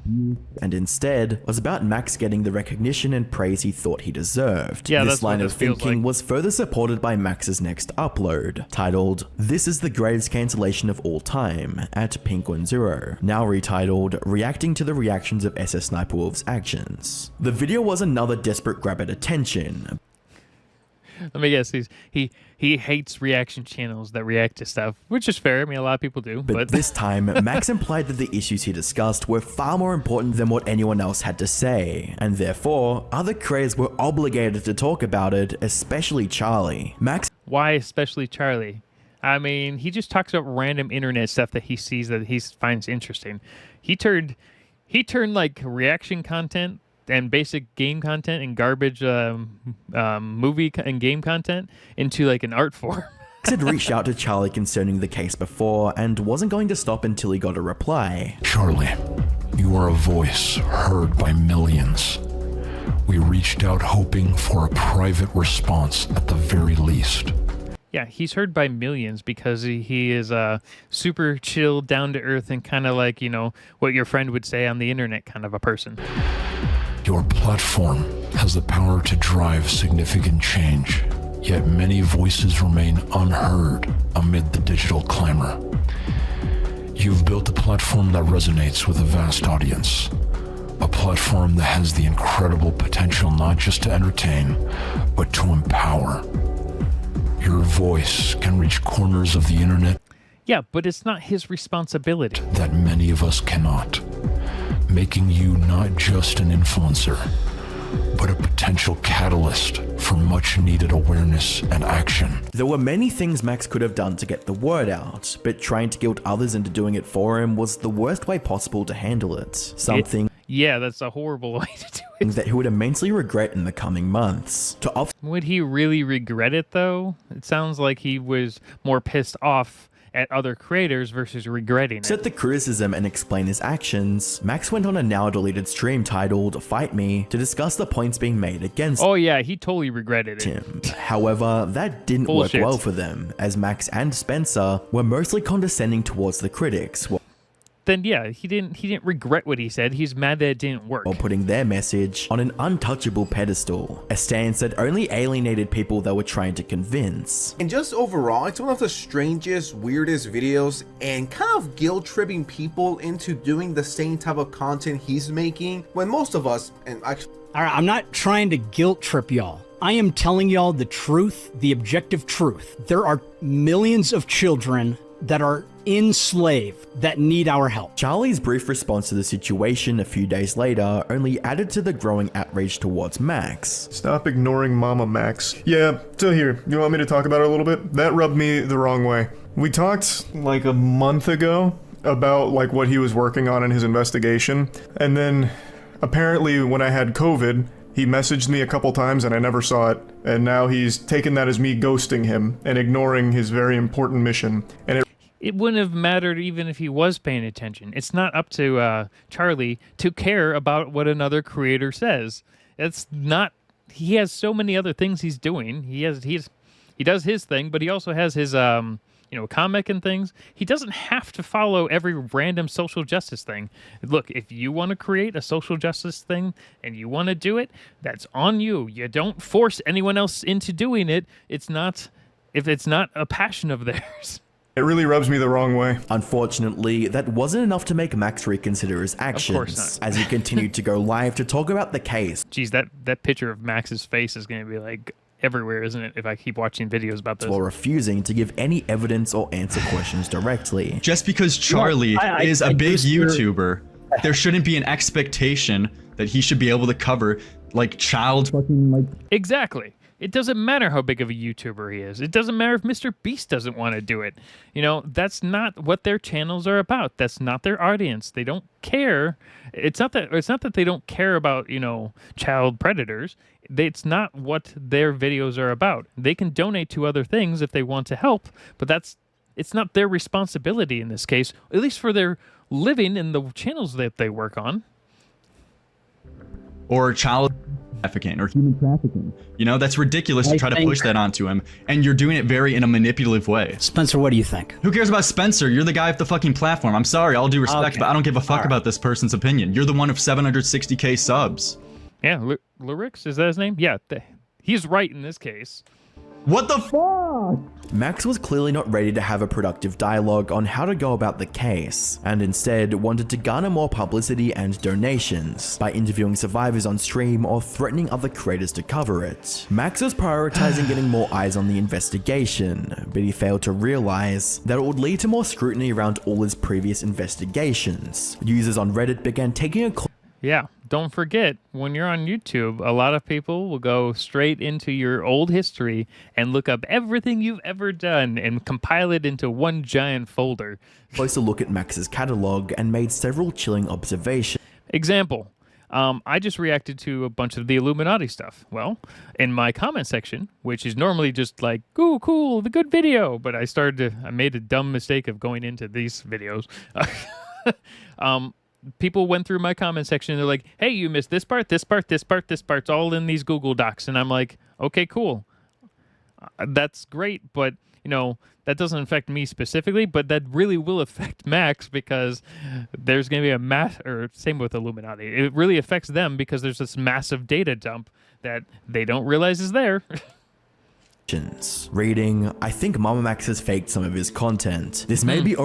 and instead was about Max getting the recognition and praise he thought he deserved. Yeah, this that's what line of this feels thinking like. was further supported by Max's next upload, titled, "This is the greatest cancellation of all time," at Penguinz0, now retitled, "Reacting to the reactions of SS Sniper Wolf's actions." The video was another desperate grab at attention. Let me guess, he hates reaction channels that react to stuff, which is fair. I mean, a lot of people do. But this time, Max implied that the issues he discussed were far more important than what anyone else had to say, and therefore, other creators were obligated to talk about it, especially Charlie. Max. Why especially Charlie? I mean, he just talks about random internet stuff that he sees that he finds interesting. He turned like reaction content and basic game content and garbage movie and game content into like an art form. Max had reached out to Charlie concerning the case before and wasn't going to stop until he got a reply. Charlie, you are a voice heard by millions. We reached out hoping for a private response at the very least. Yeah, he's heard by millions because he is super chill, down to earth, and kind of like, you know, what your friend would say on the internet kind of a person. Your platform has the power to drive significant change, yet many voices remain unheard amid the digital clamor. You've built a platform that resonates with a vast audience, a platform that has the incredible potential not just to entertain, but to empower. Your voice can reach corners of the internet Yeah, but it's not his responsibility. that many of us cannot, making you not just an influencer, but a potential catalyst for much needed awareness and action. There were many things Max could have done to get the word out, but trying to guilt others into doing it for him was the worst way possible to handle it. Something Yeah, that's a horrible way to do it. that he would immensely regret in the coming months. To offset Would he really regret it, though? It sounds like he was more pissed off at other creators versus regretting it. the criticism and explain his actions, Max went on a now deleted stream titled Fight Me to discuss the points being made against Oh yeah, he totally regretted it. him. However, that didn't Bullshit. work well for them, as Max and Spencer were mostly condescending towards the critics, Then yeah, he didn't regret what he said. He's mad that it didn't work. while putting their message on an untouchable pedestal, a stance that only alienated people they were trying to convince. And just overall, it's one of the strangest, weirdest videos and kind of guilt-tripping people into doing the same type of content he's making when most of us, and actually... Alright, I'm not trying to guilt trip y'all. I am telling y'all the truth, the objective truth. There are millions of children that are enslaved that need our help. Charlie's brief response to the situation a few days later only added to the growing outrage towards Max. Stop ignoring Mama Max. Yeah, so here, you want me to talk about it a little bit? That rubbed me the wrong way. We talked like a month ago about like what he was working on in his investigation, and then apparently when I had COVID, He messaged me a couple times and I never saw it, and now he's taken that as me ghosting him and ignoring his very important mission. And it wouldn't have mattered even if he was paying attention. It's not up to Charlie to care about what another creator says. It's not. He has so many other things he's doing. He does his thing, but he also has his comic and things. He doesn't have to follow every random social justice thing. Look, if you want to create a social justice thing and you want to do it, that's on you. You don't force anyone else into doing it. It's not a passion of theirs. It really rubs me the wrong way. Unfortunately, that wasn't enough to make Max reconsider his actions, Of course not. as he continued to go live to talk about the case. Geez, that picture of Max's face is going to be like everywhere, isn't it, if I keep watching videos about this? While refusing to give any evidence or answer questions directly. Just because Charlie is a big YouTuber, there shouldn't be an expectation that he should be able to cover like child fucking like. Exactly. It doesn't matter how big of a YouTuber he is. It doesn't matter if Mr. Beast doesn't want to do it. That's not what their channels are about. That's not their audience. They don't care. It's not that they don't care about, child predators. It's not what their videos are about. They can donate to other things if they want to help, but it's not their responsibility in this case, at least for their living in the channels that they work on. Or child trafficking or human trafficking. That's ridiculous to try to push that onto him, and you're doing it in a manipulative way. Spencer, what do you think? Who cares about Spencer? You're the guy with the fucking platform. I'm sorry, all due respect, but I don't give a fuck about this person's opinion. You're the one of 760k subs. Yeah, Lyrics, is that his name? Yeah, he's right in this case. What the fuck? Max was clearly not ready to have a productive dialogue on how to go about the case, and instead wanted to garner more publicity and donations by interviewing survivors on stream or threatening other creators to cover it. Max was prioritizing getting more eyes on the investigation, but he failed to realize that it would lead to more scrutiny around all his previous investigations. Users on Reddit began taking a Yeah, don't forget, when you're on YouTube, a lot of people will go straight into your old history and look up everything you've ever done and compile it into one giant folder. Closer look at Max's catalog and made several chilling observations. Example, I just reacted to a bunch of the Illuminati stuff. Well, in my comment section, which is normally just like, ooh, cool, the good video, but I made a dumb mistake of going into these videos. People went through my comment section and they're like, hey, you missed this part, this part, this part, this part's all in these Google Docs. And I'm like, okay, cool. That's great, but, that doesn't affect me specifically, but that really will affect Max because there's going to be or same with Illuminati. It really affects them because there's this massive data dump that they don't realize is there. Reading, I think MamaMax has faked some of his content. This may be...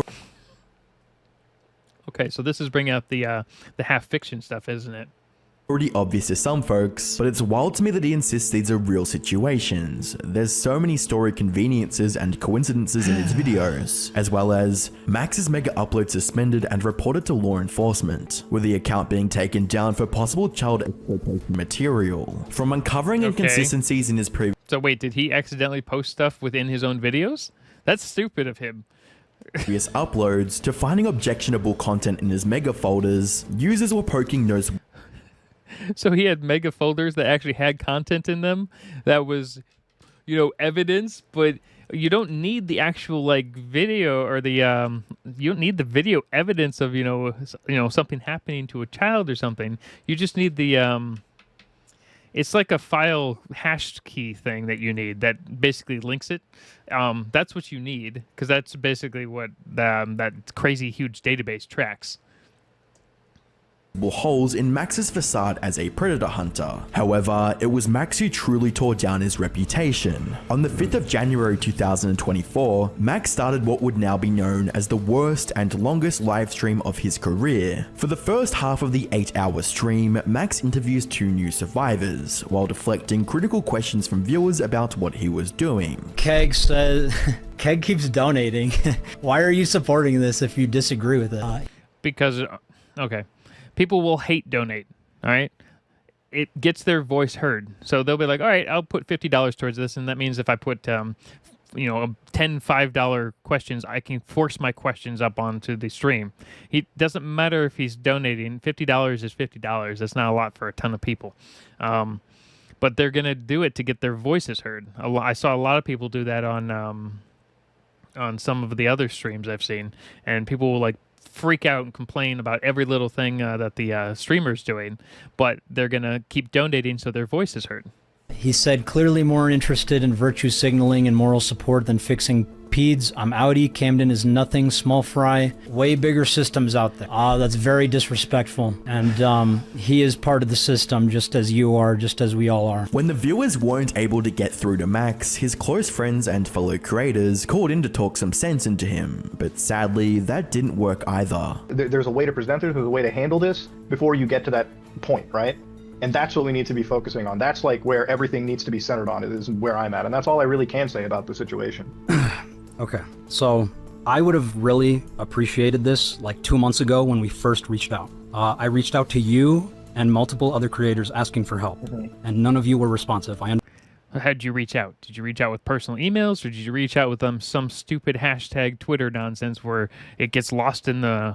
Okay, so this is bringing up the half-fiction stuff, isn't it? Already obvious to some folks, but it's wild to me that he insists these are real situations. There's so many story conveniences and coincidences in his videos, as well as Max's mega upload suspended and reported to law enforcement, with the account being taken down for possible child exploitation material. From uncovering inconsistencies in his previous... So wait, did he accidentally post stuff within his own videos? That's stupid of him. Previous uploads to finding objectionable content in his mega folders, users were poking nose. So he had mega folders that actually had content in them that was, evidence, but you don't need the actual video or the you don't need the video evidence of something happening to a child or something. You just need the it's like a file hash key thing that you need that basically links it. That's what you need because that's basically what that crazy huge database tracks. Holes in Max's facade as a predator hunter. However, it was Max who truly tore down his reputation. On the 5th of January 2024, Max started what would now be known as the worst and longest live stream of his career. For the first half of the 8-hour stream, Max interviews 2 new survivors, while deflecting critical questions from viewers about what he was doing. Keg says, Keg keeps donating. Why are you supporting this if you disagree with it? Because, okay. People will hate donate, all right? It gets their voice heard. So they'll be like, all right, I'll put $50 towards this, and that means if I put 10 $5 questions, I can force my questions up onto the stream. He doesn't matter if he's donating. $50 is $50. That's not a lot for a ton of people. But they're going to do it to get their voices heard. I saw a lot of people do that on some of the other streams I've seen, and people will like freak out and complain about every little thing that the streamer's doing, but they're going to keep donating so their voice is heard. He said, clearly more interested in virtue signaling and moral support than fixing peds. I'm outie. Camden is nothing. Small fry. Way bigger systems out there. That's very disrespectful. And he is part of the system, just as you are, just as we all are. When the viewers weren't able to get through to Max, his close friends and fellow creators called in to talk some sense into him. But sadly, that didn't work either. There's a way to present it, there's a way to handle this before you get to that point, right? And that's what we need to be focusing on. That's like where everything needs to be centered on. It is where I'm at. And that's all I really can say about the situation. Okay, so I would have really appreciated this like 2 months ago when we first reached out. I reached out to you and multiple other creators asking for help, and none of you were responsive. How'd you reach out? Did you reach out with personal emails, or did you reach out with some stupid hashtag Twitter nonsense where it gets lost in the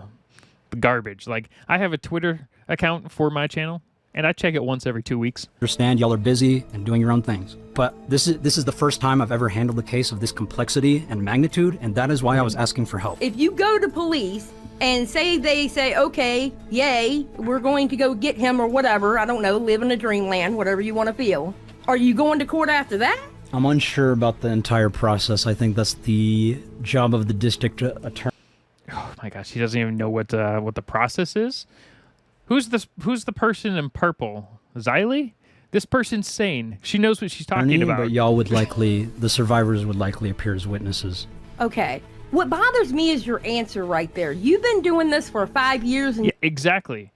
garbage? Like, I have a Twitter account for my channel, and I check it once every 2 weeks. Understand y'all are busy and doing your own things, but this is the first time I've ever handled a case of this complexity and magnitude, and that is why I was asking for help. If you go to police and they say, okay, yay, we're going to go get him or whatever, I don't know, live in a dreamland, whatever you want to feel, are you going to court after that? I'm unsure about the entire process. I think that's the job of the district attorney. Oh my gosh, he doesn't even know what the process is. Who's the person in purple? Xylee? This person's sane. She knows what she's talking about. But y'all would likely, the survivors would likely appear as witnesses. Okay. What bothers me is your answer right there. You've been doing this for 5 years and... Yeah, exactly.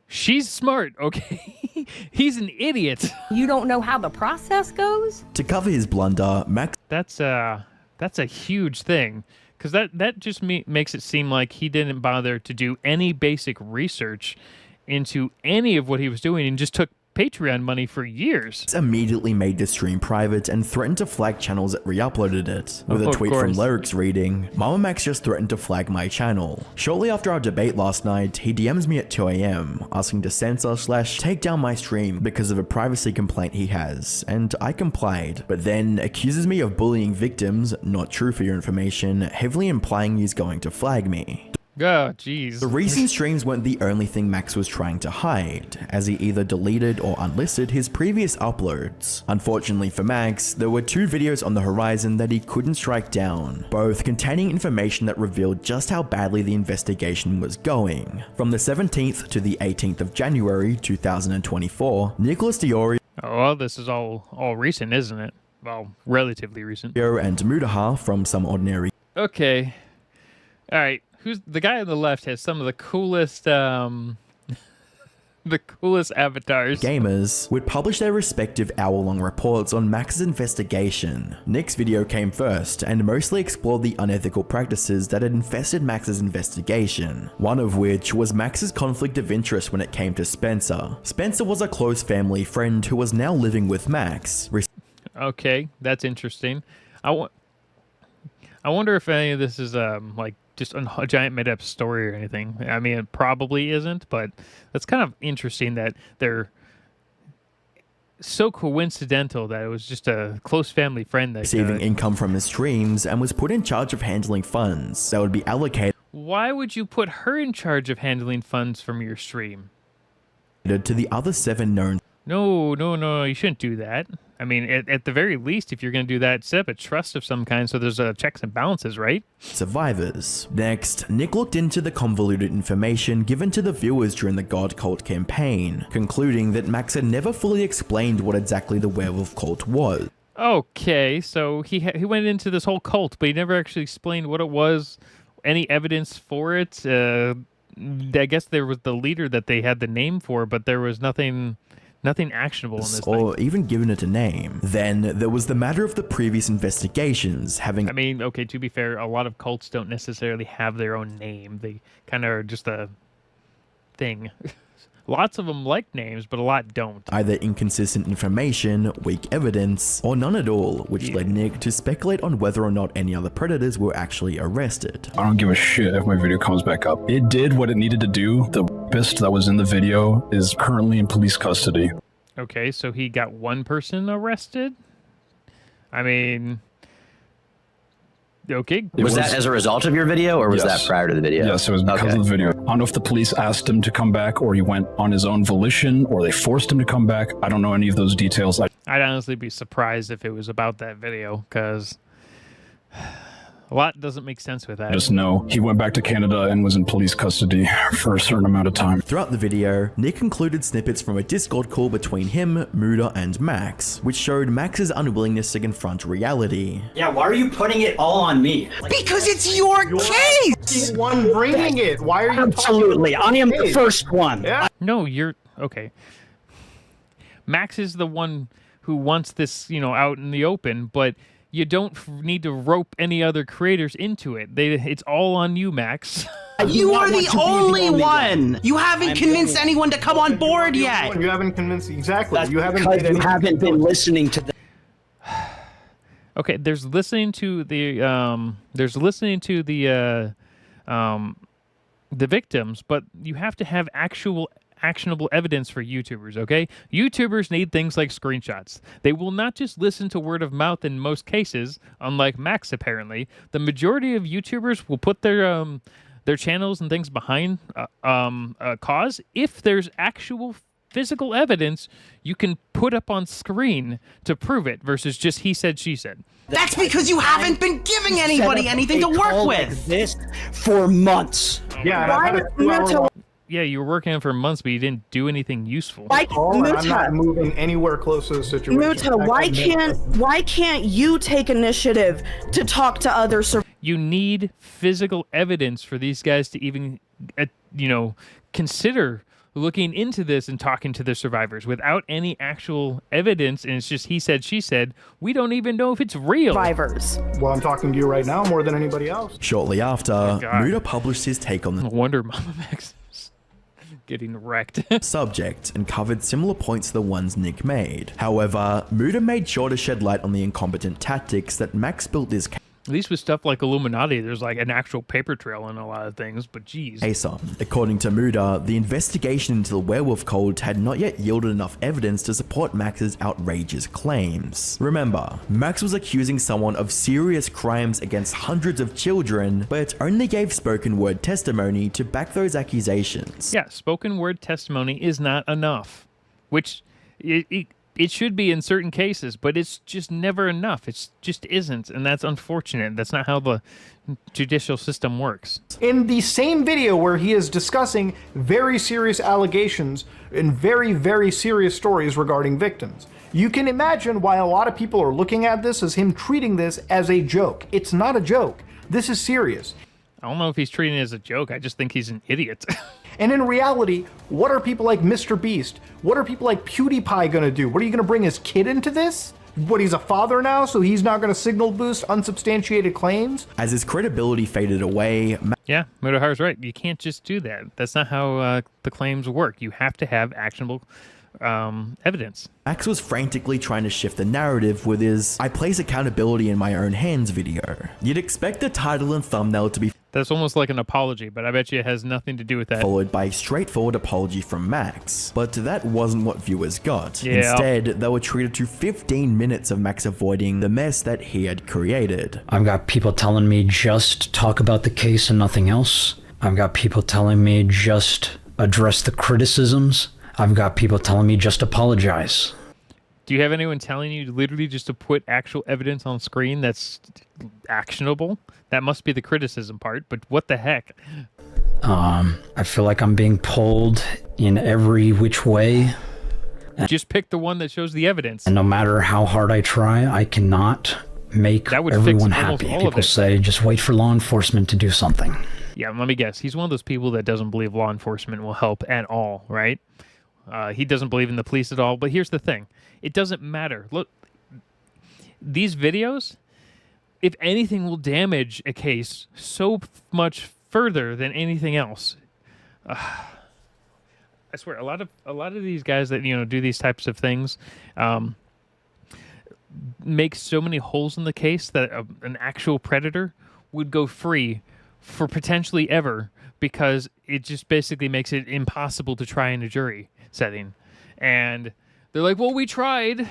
She's smart, okay? He's an idiot. You don't know how the process goes? To cover his blunder, Max... That's a huge thing. Because that just makes it seem like he didn't bother to do any basic research into any of what he was doing and just took Patreon money for years. Immediately made the stream private and threatened to flag channels that re-uploaded it. With a tweet from Lyrics reading, MamaMax just threatened to flag my channel. Shortly after our debate last night, he DMs me at 2 AM, asking to censor/take down my stream because of a privacy complaint he has, and I complied, but then accuses me of bullying victims, not true for your information, heavily implying he's going to flag me. Oh, jeez. The recent streams weren't the only thing Max was trying to hide, as he either deleted or unlisted his previous uploads. Unfortunately for Max, there were 2 videos on the horizon that he couldn't strike down, both containing information that revealed just how badly the investigation was going. From the 17th to the 18th of January 2024, Nicholas Diori Oh, well, this is all recent, isn't it? Well, relatively recent. and Mudaha from Some Ordinary. Okay. All right. Who's the guy on the left has some of the coolest the coolest avatars. Gamers would publish their respective hour-long reports on Max's investigation. Nick's video came first and mostly explored the unethical practices that had infested Max's investigation, one of which was Max's conflict of interest when it came to Spencer. Spencer was a close family friend who was now living with Max. Okay, that's interesting. I wonder if any of this is like just a giant made-up story or anything. I mean, it probably isn't, but that's kind of interesting that they're so coincidental that it was just a close family friend that receiving income from his streams and was put in charge of handling funds that would be allocated. Why would you put her in charge of handling funds from your stream? To the other 7 known. No, you shouldn't do that. I mean, at the very least, if you're going to do that, set up a trust of some kind so there's checks and balances, right? Survivors. Next, Nick looked into the convoluted information given to the viewers during the God Cult campaign, concluding that Max had never fully explained what exactly the werewolf cult was. Okay, so he went into this whole cult, but he never actually explained what it was, any evidence for it. I guess there was the leader that they had the name for, but there was nothing actionable in this or thing. Even given it a name. Then there was the matter of the previous investigations having... I mean, okay, to be fair, a lot of cults don't necessarily have their own name. They kind of are just a thing. Lots of them like names, but a lot don't. Either inconsistent information, weak evidence, or none at all, which led Nick to speculate on whether or not any other predators were actually arrested. I don't give a shit if my video comes back up. It did what it needed to do. The rapist that was in the video is currently in police custody. Okay, so he got one person arrested? I mean... Okay. Was that as a result of your video, or was that prior to the video? Yes, it was because of the video. I don't know if the police asked him to come back, or he went on his own volition, or they forced him to come back. I don't know any of those details. I'd honestly be surprised if it was about that video, because a lot doesn't make sense with that. Just know he went back to Canada and was in police custody for a certain amount of time. Throughout the video, Nick included snippets from a Discord call between him, Muda, and Max, which showed Max's unwillingness to confront reality. Yeah, why are you putting it all on me? Because it's your case! The one bringing it. Why are you Absolutely, I am the first one. Yeah. No, you're... Okay. Max is the one who wants this, out in the open, but... You don't need to rope any other creators into it. It's all on you, Max. You are the only one. You haven't convinced anyone to come on board yet. You haven't convinced exactly. That's You haven't. because you haven't been listening to the. Okay, there's listening to the victims, but you have to have actionable evidence for YouTubers, okay? YouTubers need things like screenshots. They will not just listen to word of mouth in most cases, unlike Max apparently. The majority of YouTubers will put their channels and things behind a cause if there's actual physical evidence you can put up on screen to prove it versus just he said, she said. That's because you haven't been giving anybody anything to work with. Like this for months. Yeah, you were working on it for months, but you didn't do anything useful. I'm not moving anywhere close to the situation. Muta, why can't you take initiative to talk to other survivors? You need physical evidence for these guys to even, consider looking into this and talking to the survivors. Without any actual evidence, and it's just he said, she said, we don't even know if it's real. Survivors. Well, I'm talking to you right now more than anybody else. Shortly after, Muda published his take on the No wonder MamaMax is getting wrecked. subject and covered similar points to the ones Nick made. However, Muda made sure to shed light on the incompetent tactics that Max built his At least with stuff like Illuminati, there's like an actual paper trail in a lot of things, but geez. According to Muda, the investigation into the werewolf cult had not yet yielded enough evidence to support Max's outrageous claims. Remember, Max was accusing someone of serious crimes against hundreds of children, but only gave spoken word testimony to back those accusations. Yeah, spoken word testimony is not enough, which it should be in certain cases, but it's just never enough. It just isn't, and that's unfortunate. That's not how the judicial system works. In the same video where he is discussing very serious allegations and very, very serious stories regarding victims, you can imagine why a lot of people are looking at this as him treating this as a joke. It's not a joke. This is serious. I don't know if he's treating it as a joke. I just think he's an idiot. And in reality, what are people like Mr. Beast? What are people like PewDiePie gonna do? What are you gonna bring his kid into this? What, he's a father now, so he's not gonna signal boost unsubstantiated claims? As his credibility faded away, Yeah, Mudahar's right. You can't just do that. That's not how the claims work. You have to have actionable evidence. Max was frantically trying to shift the narrative with his "I place accountability in my own hands" video. You'd expect the title and thumbnail to be That's almost like an apology, but I bet you it has nothing to do with that. followed by a straightforward apology from Max. But that wasn't what viewers got. Yeah. Instead, they were treated to 15 minutes of Max avoiding the mess that he had created. I've got people telling me just talk about the case and nothing else. I've got people telling me just address the criticisms. I've got people telling me just apologize. Do you have anyone telling you literally just to put actual evidence on screen that's actionable? That must be the criticism part, but what the heck? I feel like I'm being pulled in every which way. Just pick the one that shows the evidence. And no matter how hard I try, I cannot make That would everyone fix almost happy. all of People it. say, just wait for law enforcement to do something. Yeah, let me guess. He's one of those people that doesn't believe law enforcement will help at all, right? He doesn't believe in the police at all. But here's the thing. It doesn't matter. Look, these videos, if anything, will damage a case so much further than anything else. I swear, a lot of these guys that do these types of things, make so many holes in the case that an actual predator would go free for potentially ever, because it just basically makes it impossible to try in a jury setting. And they're like, well, we tried.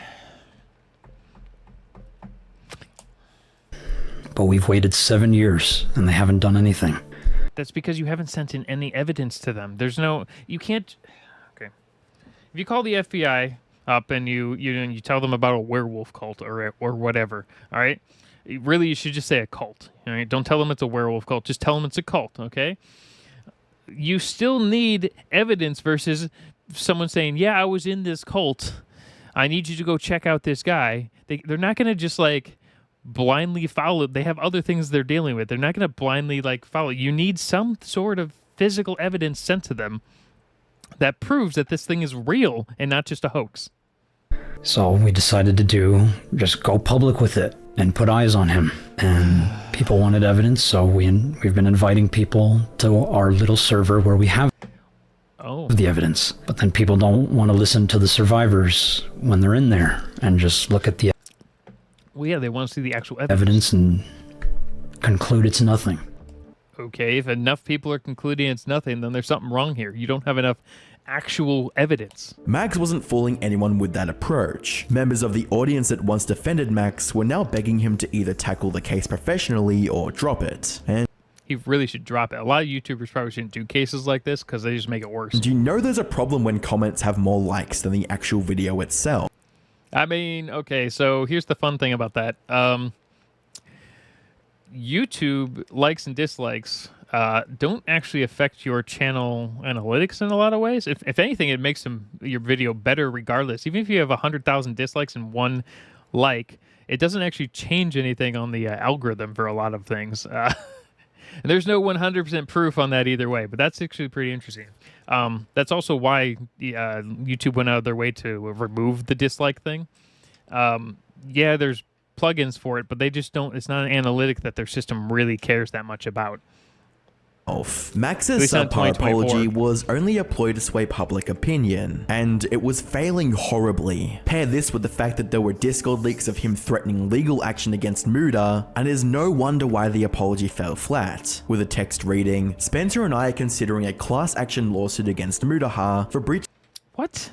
But we've waited 7 years and they haven't done anything. That's because you haven't sent in any evidence to them. You can't. Okay. If you call the FBI up and you tell them about a werewolf cult or whatever, all right? Really, you should just say a cult. All right? Don't tell them it's a werewolf cult. Just tell them it's a cult, okay? You still need evidence versus someone saying, yeah, I was in this cult. I need you to go check out this guy. They're not going to just, like, blindly follow. They have other things they're dealing with. They're not going to blindly, like, follow. You need some sort of physical evidence sent to them that proves that this thing is real and not just a hoax. So we decided to just go public with it and put eyes on him. And people wanted evidence, so we've been inviting people to our little server where we have the evidence. But then people don't want to listen to the survivors when they're in there and just look at the Well, yeah, they want to see the actual evidence and conclude it's nothing. Okay, if enough people are concluding it's nothing, then there's something wrong here. You don't have enough actual evidence. Max wasn't fooling anyone with that approach. Members of the audience that once defended Max were now begging him to either tackle the case professionally or drop it. And he really should drop it. A lot of YouTubers probably shouldn't do cases like this because they just make it worse. Do you know there's a problem when comments have more likes than the actual video itself? I mean, okay, so here's the fun thing about that. YouTube likes and dislikes don't actually affect your channel analytics in a lot of ways. If anything, it makes your video better regardless. Even if you have 100,000 dislikes and 1 like, it doesn't actually change anything on the algorithm for a lot of things. And there's no 100% proof on that either way, but that's actually pretty interesting. That's also why YouTube went out of their way to remove the dislike thing. Yeah, there's plugins for it, but they just don't. It's not an analytic that their system really cares that much about. Max's subpar apology was only a ploy to sway public opinion, and it was failing horribly. Pair this with the fact that there were Discord leaks of him threatening legal action against Muda, and it is no wonder why the apology fell flat, with a text reading, "Spencer and I are considering a class action lawsuit against Mudaha for breach." What?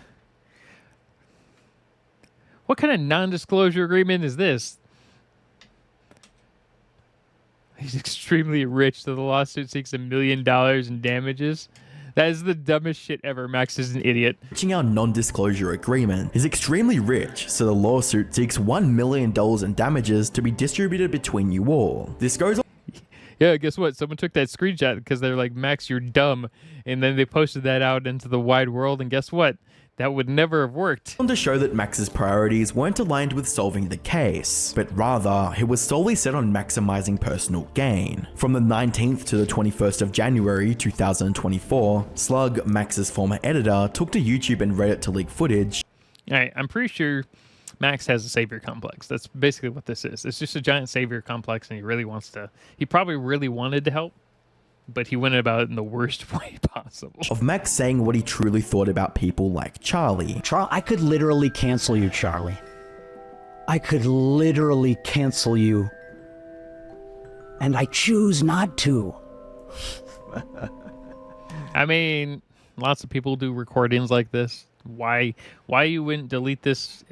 What kind of non-disclosure agreement is this? He's extremely rich, so the lawsuit seeks $1 million in damages. That is the dumbest shit ever. Max is an idiot. Reaching our non-disclosure agreement is extremely rich, so the lawsuit seeks $1 million in damages to be distributed between you all. This goes on. Yeah, guess what? Someone took that screenshot because they're like, Max, you're dumb. And then they posted that out into the wide world, and guess what? That would never have worked. To show that Max's priorities weren't aligned with solving the case, but rather he was solely set on maximizing personal gain. From the 19th to the 21st of January 2024, Slug, Max's former editor, took to YouTube and Reddit to leak footage. Alright, I'm pretty sure Max has a savior complex. That's basically what this is. It's just a giant savior complex, and he probably really wanted to help, but he went about it in the worst way possible. Of Max saying what he truly thought about people like Charlie. I could literally cancel you, Charlie. I could literally cancel you. And I choose not to. I mean, lots of people do recordings like this. Why you wouldn't delete this?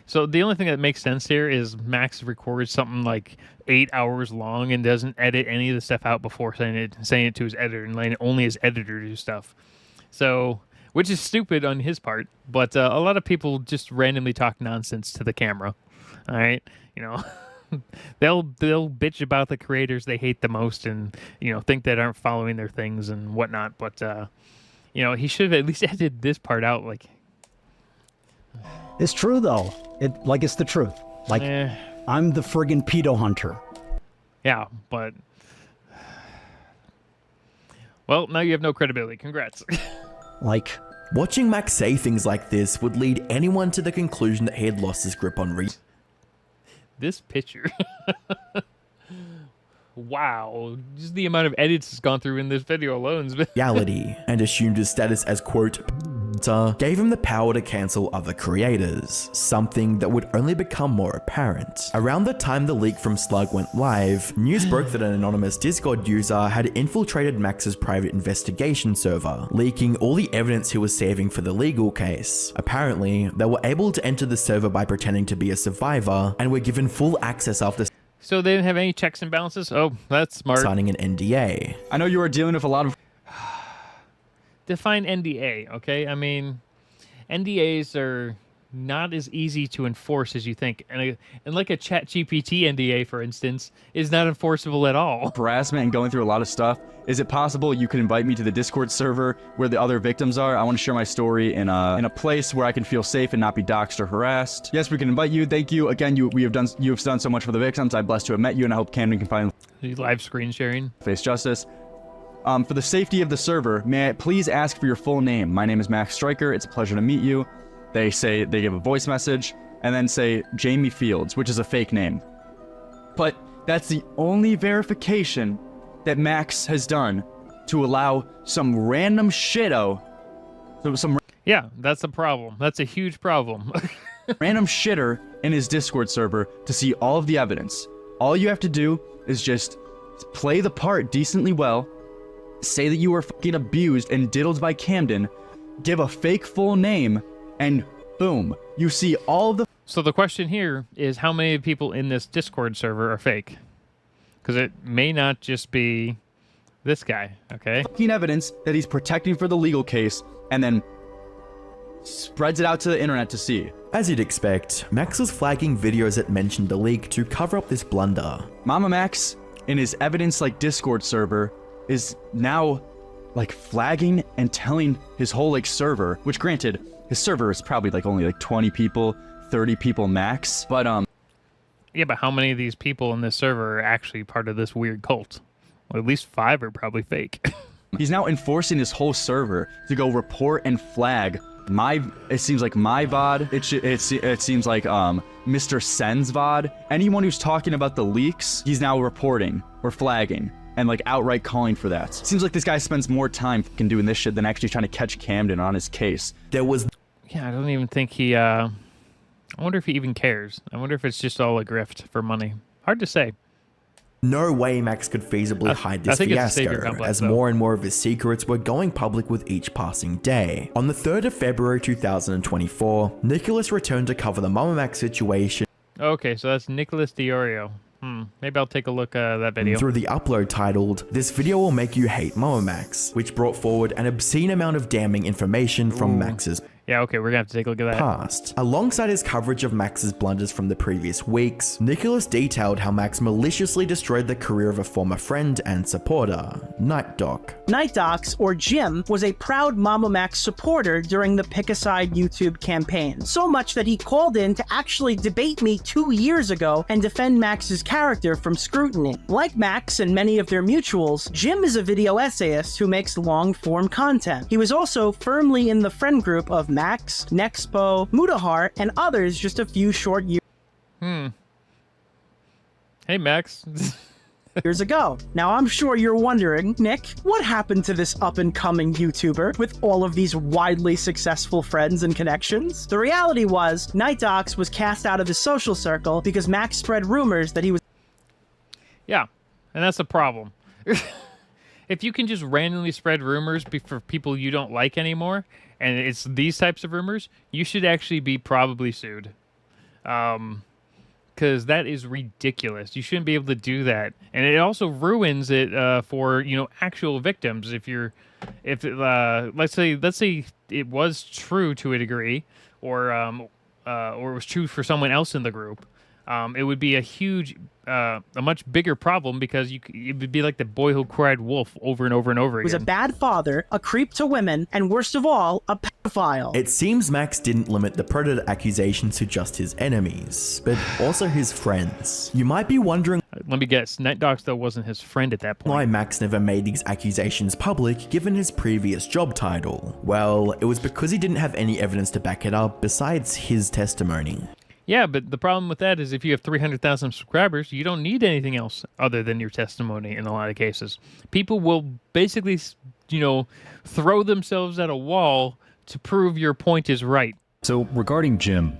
So the only thing that makes sense here is Max records something like 8 hours long and doesn't edit any of the stuff out before saying it to his editor and letting only his editor do stuff. So, which is stupid on his part, but a lot of people just randomly talk nonsense to the camera. All right, they'll bitch about the creators they hate the most and think that aren't following their things and whatnot. But he should have at least edited this part out. Like, it's true though. It's the truth. I'm the friggin' pedo hunter. Yeah, but well, now you have no credibility. Congrats. Watching Max say things like this would lead anyone to the conclusion that he had lost his grip on this picture. Wow, just the amount of edits has gone through in this video alone. Reality, and assumed his status as quote gave him the power to cancel other creators, something that would only become more apparent. Around the time the leak from Slug went live, news broke that an anonymous Discord user had infiltrated Max's private investigation server, leaking all the evidence he was saving for the legal case. Apparently, they were able to enter the server by pretending to be a survivor, and were given full access after So they didn't have any checks and balances? Oh, that's smart. signing an NDA. I know you are dealing with a lot of... Define NDA, okay? I mean, NDAs are not as easy to enforce as you think. And like a ChatGPT NDA, for instance, is not enforceable at all. Harassment and going through a lot of stuff. Is it possible you could invite me to the Discord server where the other victims are? I want to share my story in a place where I can feel safe and not be doxxed or harassed. Yes, we can invite you. Thank you. Again, you have done so much for the victims. I'm blessed to have met you, and I hope Camden can find live screen sharing. Face justice. For the safety of the server, may I please ask for your full name? My name is Max Stryker. It's a pleasure to meet you. They give a voice message and then say Jamie Fields, which is a fake name. But that's the only verification that Max has done to allow some random shitto. Yeah, that's a problem. That's a huge problem. Random shitter in his Discord server to see all of the evidence. All you have to do is just play the part decently well, say that you were fucking abused and diddled by Camden, give a fake full name, and boom, you see all of the... So the question here is how many people in this Discord server are fake? Because it may not just be this guy, okay? Fucking evidence that he's protecting for the legal case, and then spreads it out to the internet to see. As you'd expect, Max was flagging videos that mentioned the leak to cover up this blunder. MamaMax, in his evidence Discord server, is now flagging and telling his whole server, which granted, his server is probably only 20 people, 30 people max, but yeah, but how many of these people in this server are actually part of this weird cult? Well, at least 5 are probably fake. He's now enforcing his whole server to go report and flag it seems like my VOD, it seems like Mr. Sen's VOD. Anyone who's talking about the leaks, he's now reporting or flagging and outright calling for that. Seems like this guy spends more time fucking doing this shit than actually trying to catch Camden on his case. There was... Yeah, I don't even think he, I wonder if he even cares. I wonder if it's just all a grift for money. Hard to say. No way Max could feasibly hide this fiasco, as more and more of his secrets were going public with each passing day. On the 3rd of February 2024, Nicholas returned to cover the MamaMax situation. Okay, so that's Nicholas Diorio. Maybe I'll take a look at that video. Through the upload titled, "This video will make you hate MamaMax," which brought forward an obscene amount of damning information from Max's Yeah, okay, we're gonna have to take a look at that. past. Alongside his coverage of Max's blunders from the previous weeks, Nicholas detailed how Max maliciously destroyed the career of a former friend and supporter, NightDoc. NightDocs, or Jim, was a proud MamaMax supporter during the Pick a Side YouTube campaign, so much that he called in to actually debate me 2 years ago and defend Max's character from scrutiny. Like Max and many of their mutuals, Jim is a video essayist who makes long-form content. He was also firmly in the friend group of Max, Nexpo, Mudahar, and others just a few short years. Hey, Max. years ago. Now, I'm sure you're wondering, Nick, what happened to this up-and-coming YouTuber with all of these widely successful friends and connections? The reality was, NightDocs was cast out of his social circle because Max spread rumors that he was... Yeah, and that's a problem. If you can just randomly spread rumors for people you don't like anymore, and it's these types of rumors, you should actually be probably sued. Because that is ridiculous. You shouldn't be able to do that, and it also ruins it for actual victims. Let's say it was true to a degree, or it was true for someone else in the group. It would be a much bigger problem because it would be like the boy who cried wolf over and over and over again. Was a bad father, a creep to women, and worst of all, a pedophile. It seems Max didn't limit the predator accusations to just his enemies, but also his friends. You might be wondering, let me guess, NightDocs though wasn't his friend at that point. Why Max never made these accusations public given his previous job title? Well, it was because he didn't have any evidence to back it up besides his testimony. Yeah, but the problem with that is if you have 300,000 subscribers, you don't need anything else other than your testimony in a lot of cases. People will basically, throw themselves at a wall to prove your point is right. So regarding Jim,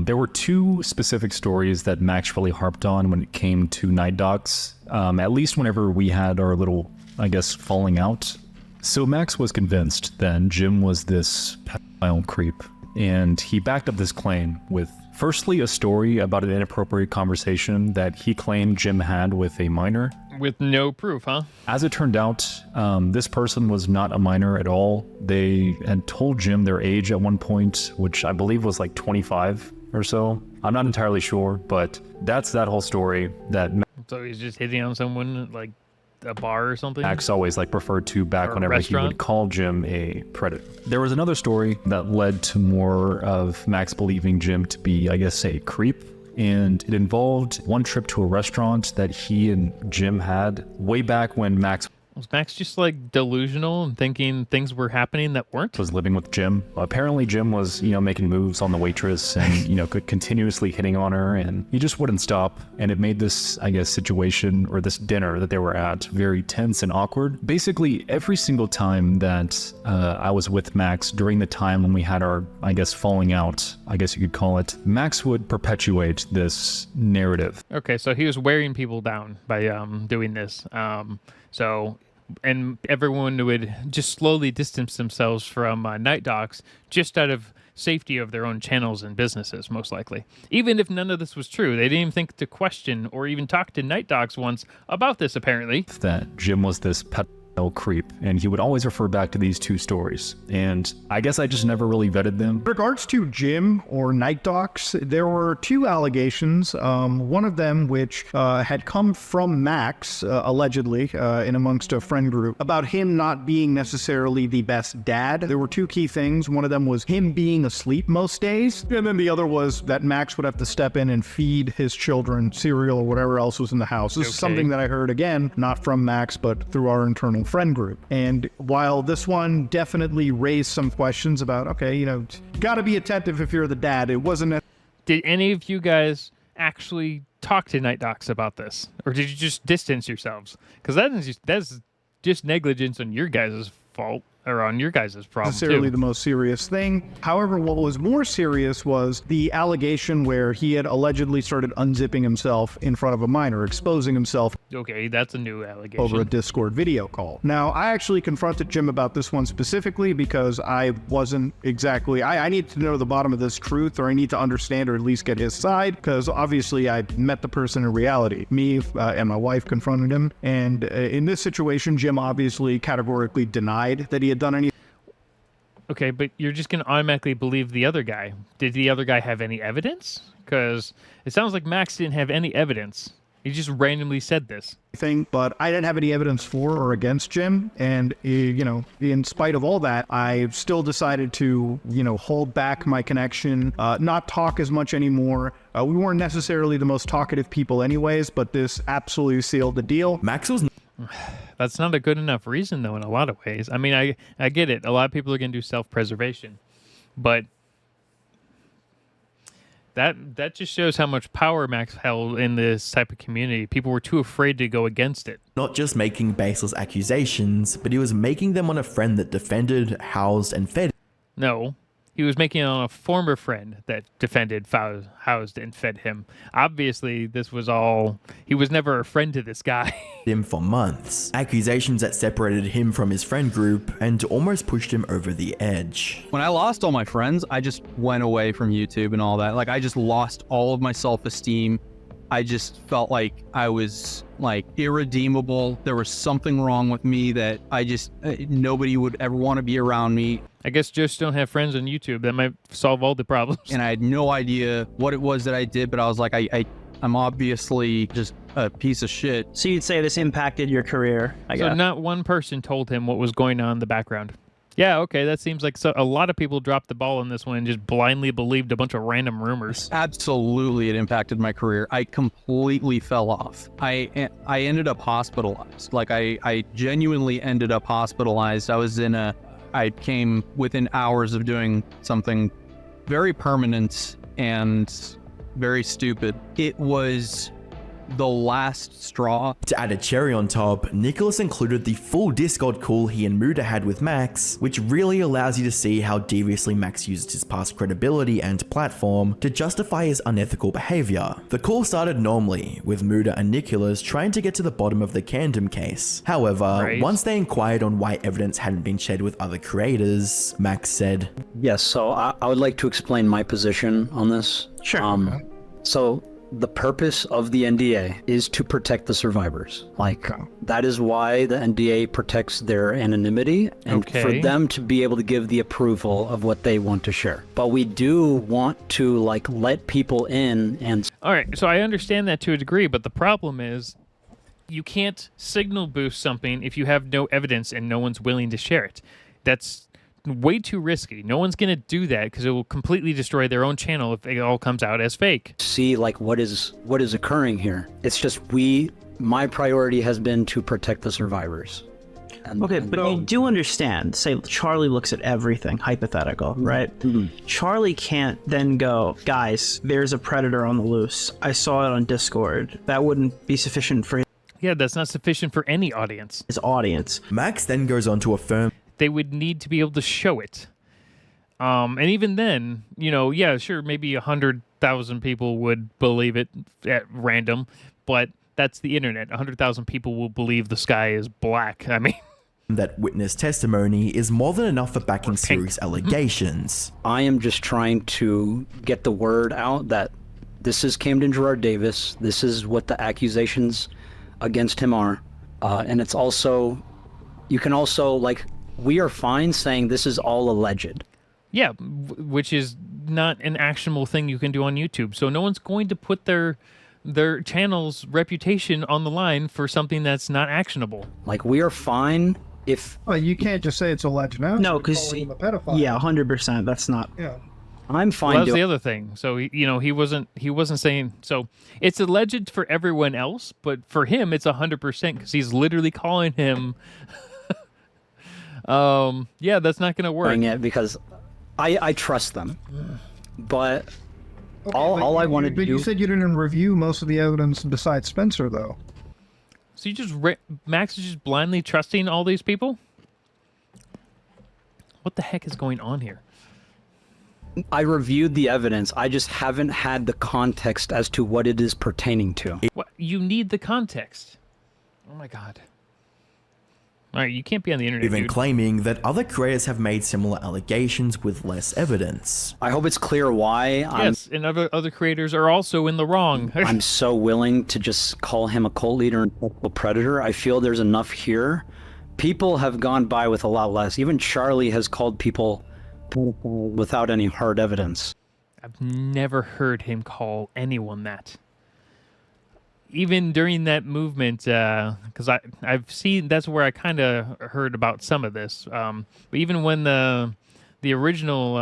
there were two specific stories that Max really harped on when it came to Night Docs, at least whenever we had our little, falling out. So Max was convinced that Jim was this pedophile creep, and he backed up this claim with firstly a story about an inappropriate conversation that he claimed Jim had with a minor. With no proof, huh? As it turned out, this person was not a minor at all. They had told Jim their age at one point, which I believe was like 25 or so. I'm not entirely sure, but that's that whole story. So he's just hitting on someone like a bar or something? Max always referred to back whenever he would call Jim a predator. There was another story that led to more of Max believing Jim to be, a creep. And it involved one trip to a restaurant that he and Jim had way back when Max... Was Max just delusional and thinking things were happening that weren't? Was living with Jim. Apparently Jim was, making moves on the waitress and, continuously hitting on her, and he just wouldn't stop. And it made this, situation or this dinner that they were at very tense and awkward. Basically, every single time that I was with Max during the time when we had our, falling out, you could call it, Max would perpetuate this narrative. Okay, so he was wearing people down by doing this. And everyone would just slowly distance themselves from Night Docs just out of safety of their own channels and businesses, most likely. Even if none of this was true, they didn't even think to question or even talk to Night Docs once about this, apparently. That Jim was this creep, and he would always refer back to these two stories, and I guess I just never really vetted them. In regards to Jim or Night Docs, there were two allegations, one of them which had come from Max, allegedly, in amongst a friend group, about him not being necessarily the best dad. There were two key things. One of them was him being asleep most days, and then the other was that Max would have to step in and feed his children cereal or whatever else was in the house. This is something that I heard, again, not from Max, but through our internal friend group. And while this one definitely raised some questions about, gotta be attentive if you're the dad, it wasn't... Did any of you guys actually talk to Night Docs about this? Or did you just distance yourselves? Because that's just negligence on your guys' fault. Or on your guys' problem, necessarily the most serious thing. However, what was more serious was the allegation where he had allegedly started unzipping himself in front of a minor, exposing himself. Okay, that's a new allegation. Over a Discord video call. Now, I actually confronted Jim about this one specifically because I wasn't exactly... I need to know the bottom of this truth, or I need to understand or at least get his side, because obviously I met the person in reality. Me and my wife confronted him, and in this situation, Jim obviously categorically denied that he had done anything. Okay, but you're just going to automatically believe the other guy. Did the other guy have any evidence? Because it sounds like Max didn't have any evidence. He just randomly said this. But I didn't have any evidence for or against Jim. And, in spite of all that, I still decided to, hold back my connection, not talk as much anymore. We weren't necessarily the most talkative people anyways, but this absolutely sealed the deal. Max was... That's not a good enough reason, though, in a lot of ways. I mean, I get it. A lot of people are going to do self-preservation. But that just shows how much power Max held in this type of community. People were too afraid to go against it. Not just making baseless accusations, but he was making them on a friend that defended, housed, and fed. No. He was making it on a former friend that defended, housed, and fed him. Obviously, this was all... He was never a friend to this guy. Him for months. Accusations that separated him from his friend group and almost pushed him over the edge. When I lost all my friends, I just went away from YouTube and all that. I just lost all of my self-esteem. I just felt like I was irredeemable. There was something wrong with me that nobody would ever want to be around me. I guess just don't have friends on YouTube. That might solve all the problems. And I had no idea what it was that I did, but I was like, I'm obviously just a piece of shit. So you'd say this impacted your career, I guess. So not one person told him what was going on in the background. Yeah, okay, that seems like a lot of people dropped the ball on this one and just blindly believed a bunch of random rumors. Absolutely, it impacted my career. I completely fell off. I ended up hospitalized. I genuinely ended up hospitalized. I came within hours of doing something very permanent, and very stupid. It was the last straw. To add a cherry on top, Nicholas included the full Discord call he and Muda had with Max, which really allows you to see how deviously Max used his past credibility and platform to justify his unethical behavior. The call started normally, with Muda and Nicholas trying to get to the bottom of the Camden case. However, once they inquired on why evidence hadn't been shared with other creators, Max said, Yes, so I would like to explain my position on this. Sure. So the purpose of the NDA is to protect the survivors. Like, that is why the NDA protects their anonymity and for them to be able to give the approval of what they want to share. But we do want to, like, let people in and... All right, so I understand that to a degree, but the problem is you can't signal boost something if you have no evidence and no one's willing to share it. That's way too risky. No one's going to do that because it will completely destroy their own channel if it all comes out as fake. See, like, what is occurring here. It's just my priority has been to protect the survivors. Okay, but you do understand, say Charlie looks at everything, hypothetical, right? Charlie can't then go, guys, there's a predator on the loose. I saw it on Discord. That wouldn't be sufficient for... Yeah, that's not sufficient for any audience. His audience. Max then goes on to affirm they would need to be able to show it. And even then, you know, yeah, sure, maybe 100,000 people would believe it at random, but that's the internet. 100,000 people will believe the sky is black. I mean... that witness testimony is more than enough for backing serious allegations. I am just trying to get the word out that this is Camden Gerard Davis. This is what the accusations against him are. And it's also... You can also, like... We are fine saying this is all alleged. Yeah, which is not an actionable thing you can do on YouTube. So no one's going to put their channel's reputation on the line for something that's not actionable. Like, we are fine if... Well, you can't just say it's alleged now. No, because... a pedophile. Yeah, 100%. That's not... Yeah. I'm fine. Well, that's the other thing. So, he wasn't saying... So, it's alleged for everyone else, but for him, it's 100% because he's literally calling him... yeah, that's not going to work. Because I trust them, but all I want to do. But you said you didn't review most of the evidence besides Spencer, though. So you just Max is just blindly trusting all these people? What the heck is going on here? I reviewed the evidence. I just haven't had the context as to what it is pertaining to. What? You need the context. Oh my god. All right, you can't be on the internet, even claiming that other creators have made similar allegations with less evidence. I hope it's clear why. Yes, and other creators are also in the wrong. I'm so willing to just call him a cult leader and a predator. I feel there's enough here. People have gone by with a lot less. Even Charlie has called people without any hard evidence. I've never heard him call anyone that. Even during that movement, because I've seen, that's where I kind of heard about some of this. But even when the original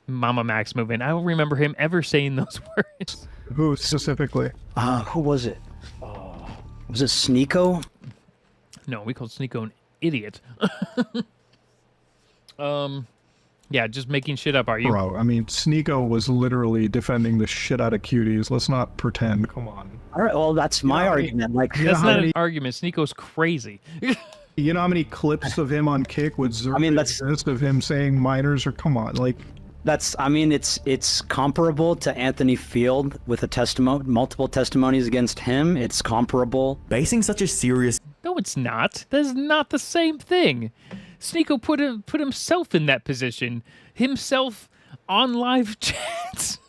MamaMax movement, I don't remember him ever saying those words. Who specifically? Who was it? Was it Sneeko? No, we called Sneeko an idiot. Yeah, just making shit up, are you? Bro, I mean, Sneeko was literally defending the shit out of cuties. Let's not pretend. Come on. All right, well, that's my argument. Like, that's not an argument. Sneeko's crazy. You know how many clips of him on Kick would exist of him saying minors? Or come on, like... That's, I mean, it's comparable to Anthony Field with multiple testimonies against him. It's comparable. Basing such a serious... No, it's not. That is not the same thing. Sneeko put himself in that position. Himself on live chats.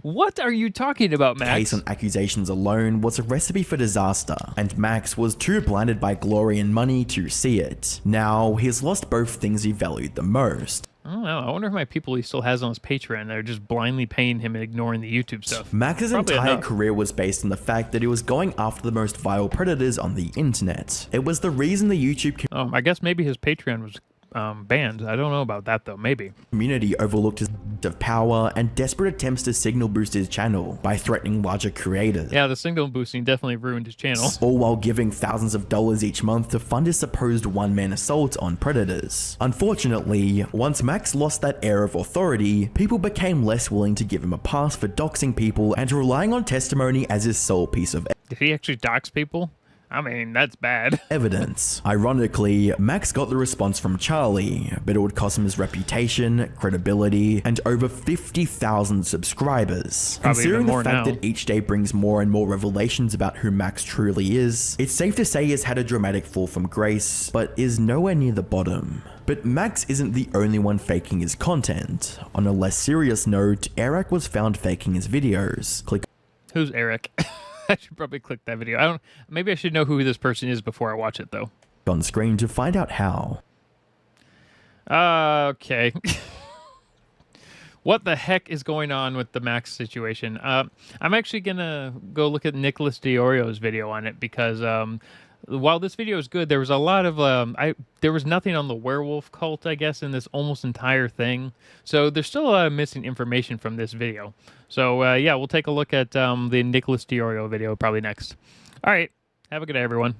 What are you talking about, Max? Case on accusations alone was a recipe for disaster, and Max was too blinded by glory and money to see it. Now, he's lost both things he valued the most. I don't know. I wonder how many people he still has on his Patreon that are just blindly paying him and ignoring the YouTube stuff. Max's entire career was based on the fact that he was going after the most vile predators on the internet. It was the reason the YouTube... I guess maybe his Patreon was banned. I don't know about that though. Maybe. Community overlooked his of power and desperate attempts to signal boost his channel by threatening larger creators. Yeah, the signal boosting definitely ruined his channel. All while giving thousands of dollars each month to fund his supposed one-man assault on predators. Unfortunately, once Max lost that air of authority, people became less willing to give him a pass for doxing people and relying on testimony as his sole piece of Did he actually dox people? I mean, that's bad. evidence. Ironically, Max got the response from Charlie, but it would cost him his reputation, credibility, and over 50,000 subscribers. Probably Considering even more the fact now. that each day brings more and more revelations about who Max truly is, it's safe to say he has had a dramatic fall from grace, but is nowhere near the bottom. But Max isn't the only one faking his content. On a less serious note, Eric was found faking his videos. Click Who's Eric? I should probably click that video. Maybe I should know who this person is before I watch it though. on screen to find out how. Okay. What the heck is going on with the Max situation? I'm actually gonna go look at Nicholas Diorio's video on it because while this video is good, there was a lot of there was nothing on the werewolf cult, I guess, in this almost entire thing. So there's still a lot of missing information from this video. So yeah, we'll take a look at the Nicholas Diorio video probably next. All right, have a good day, everyone.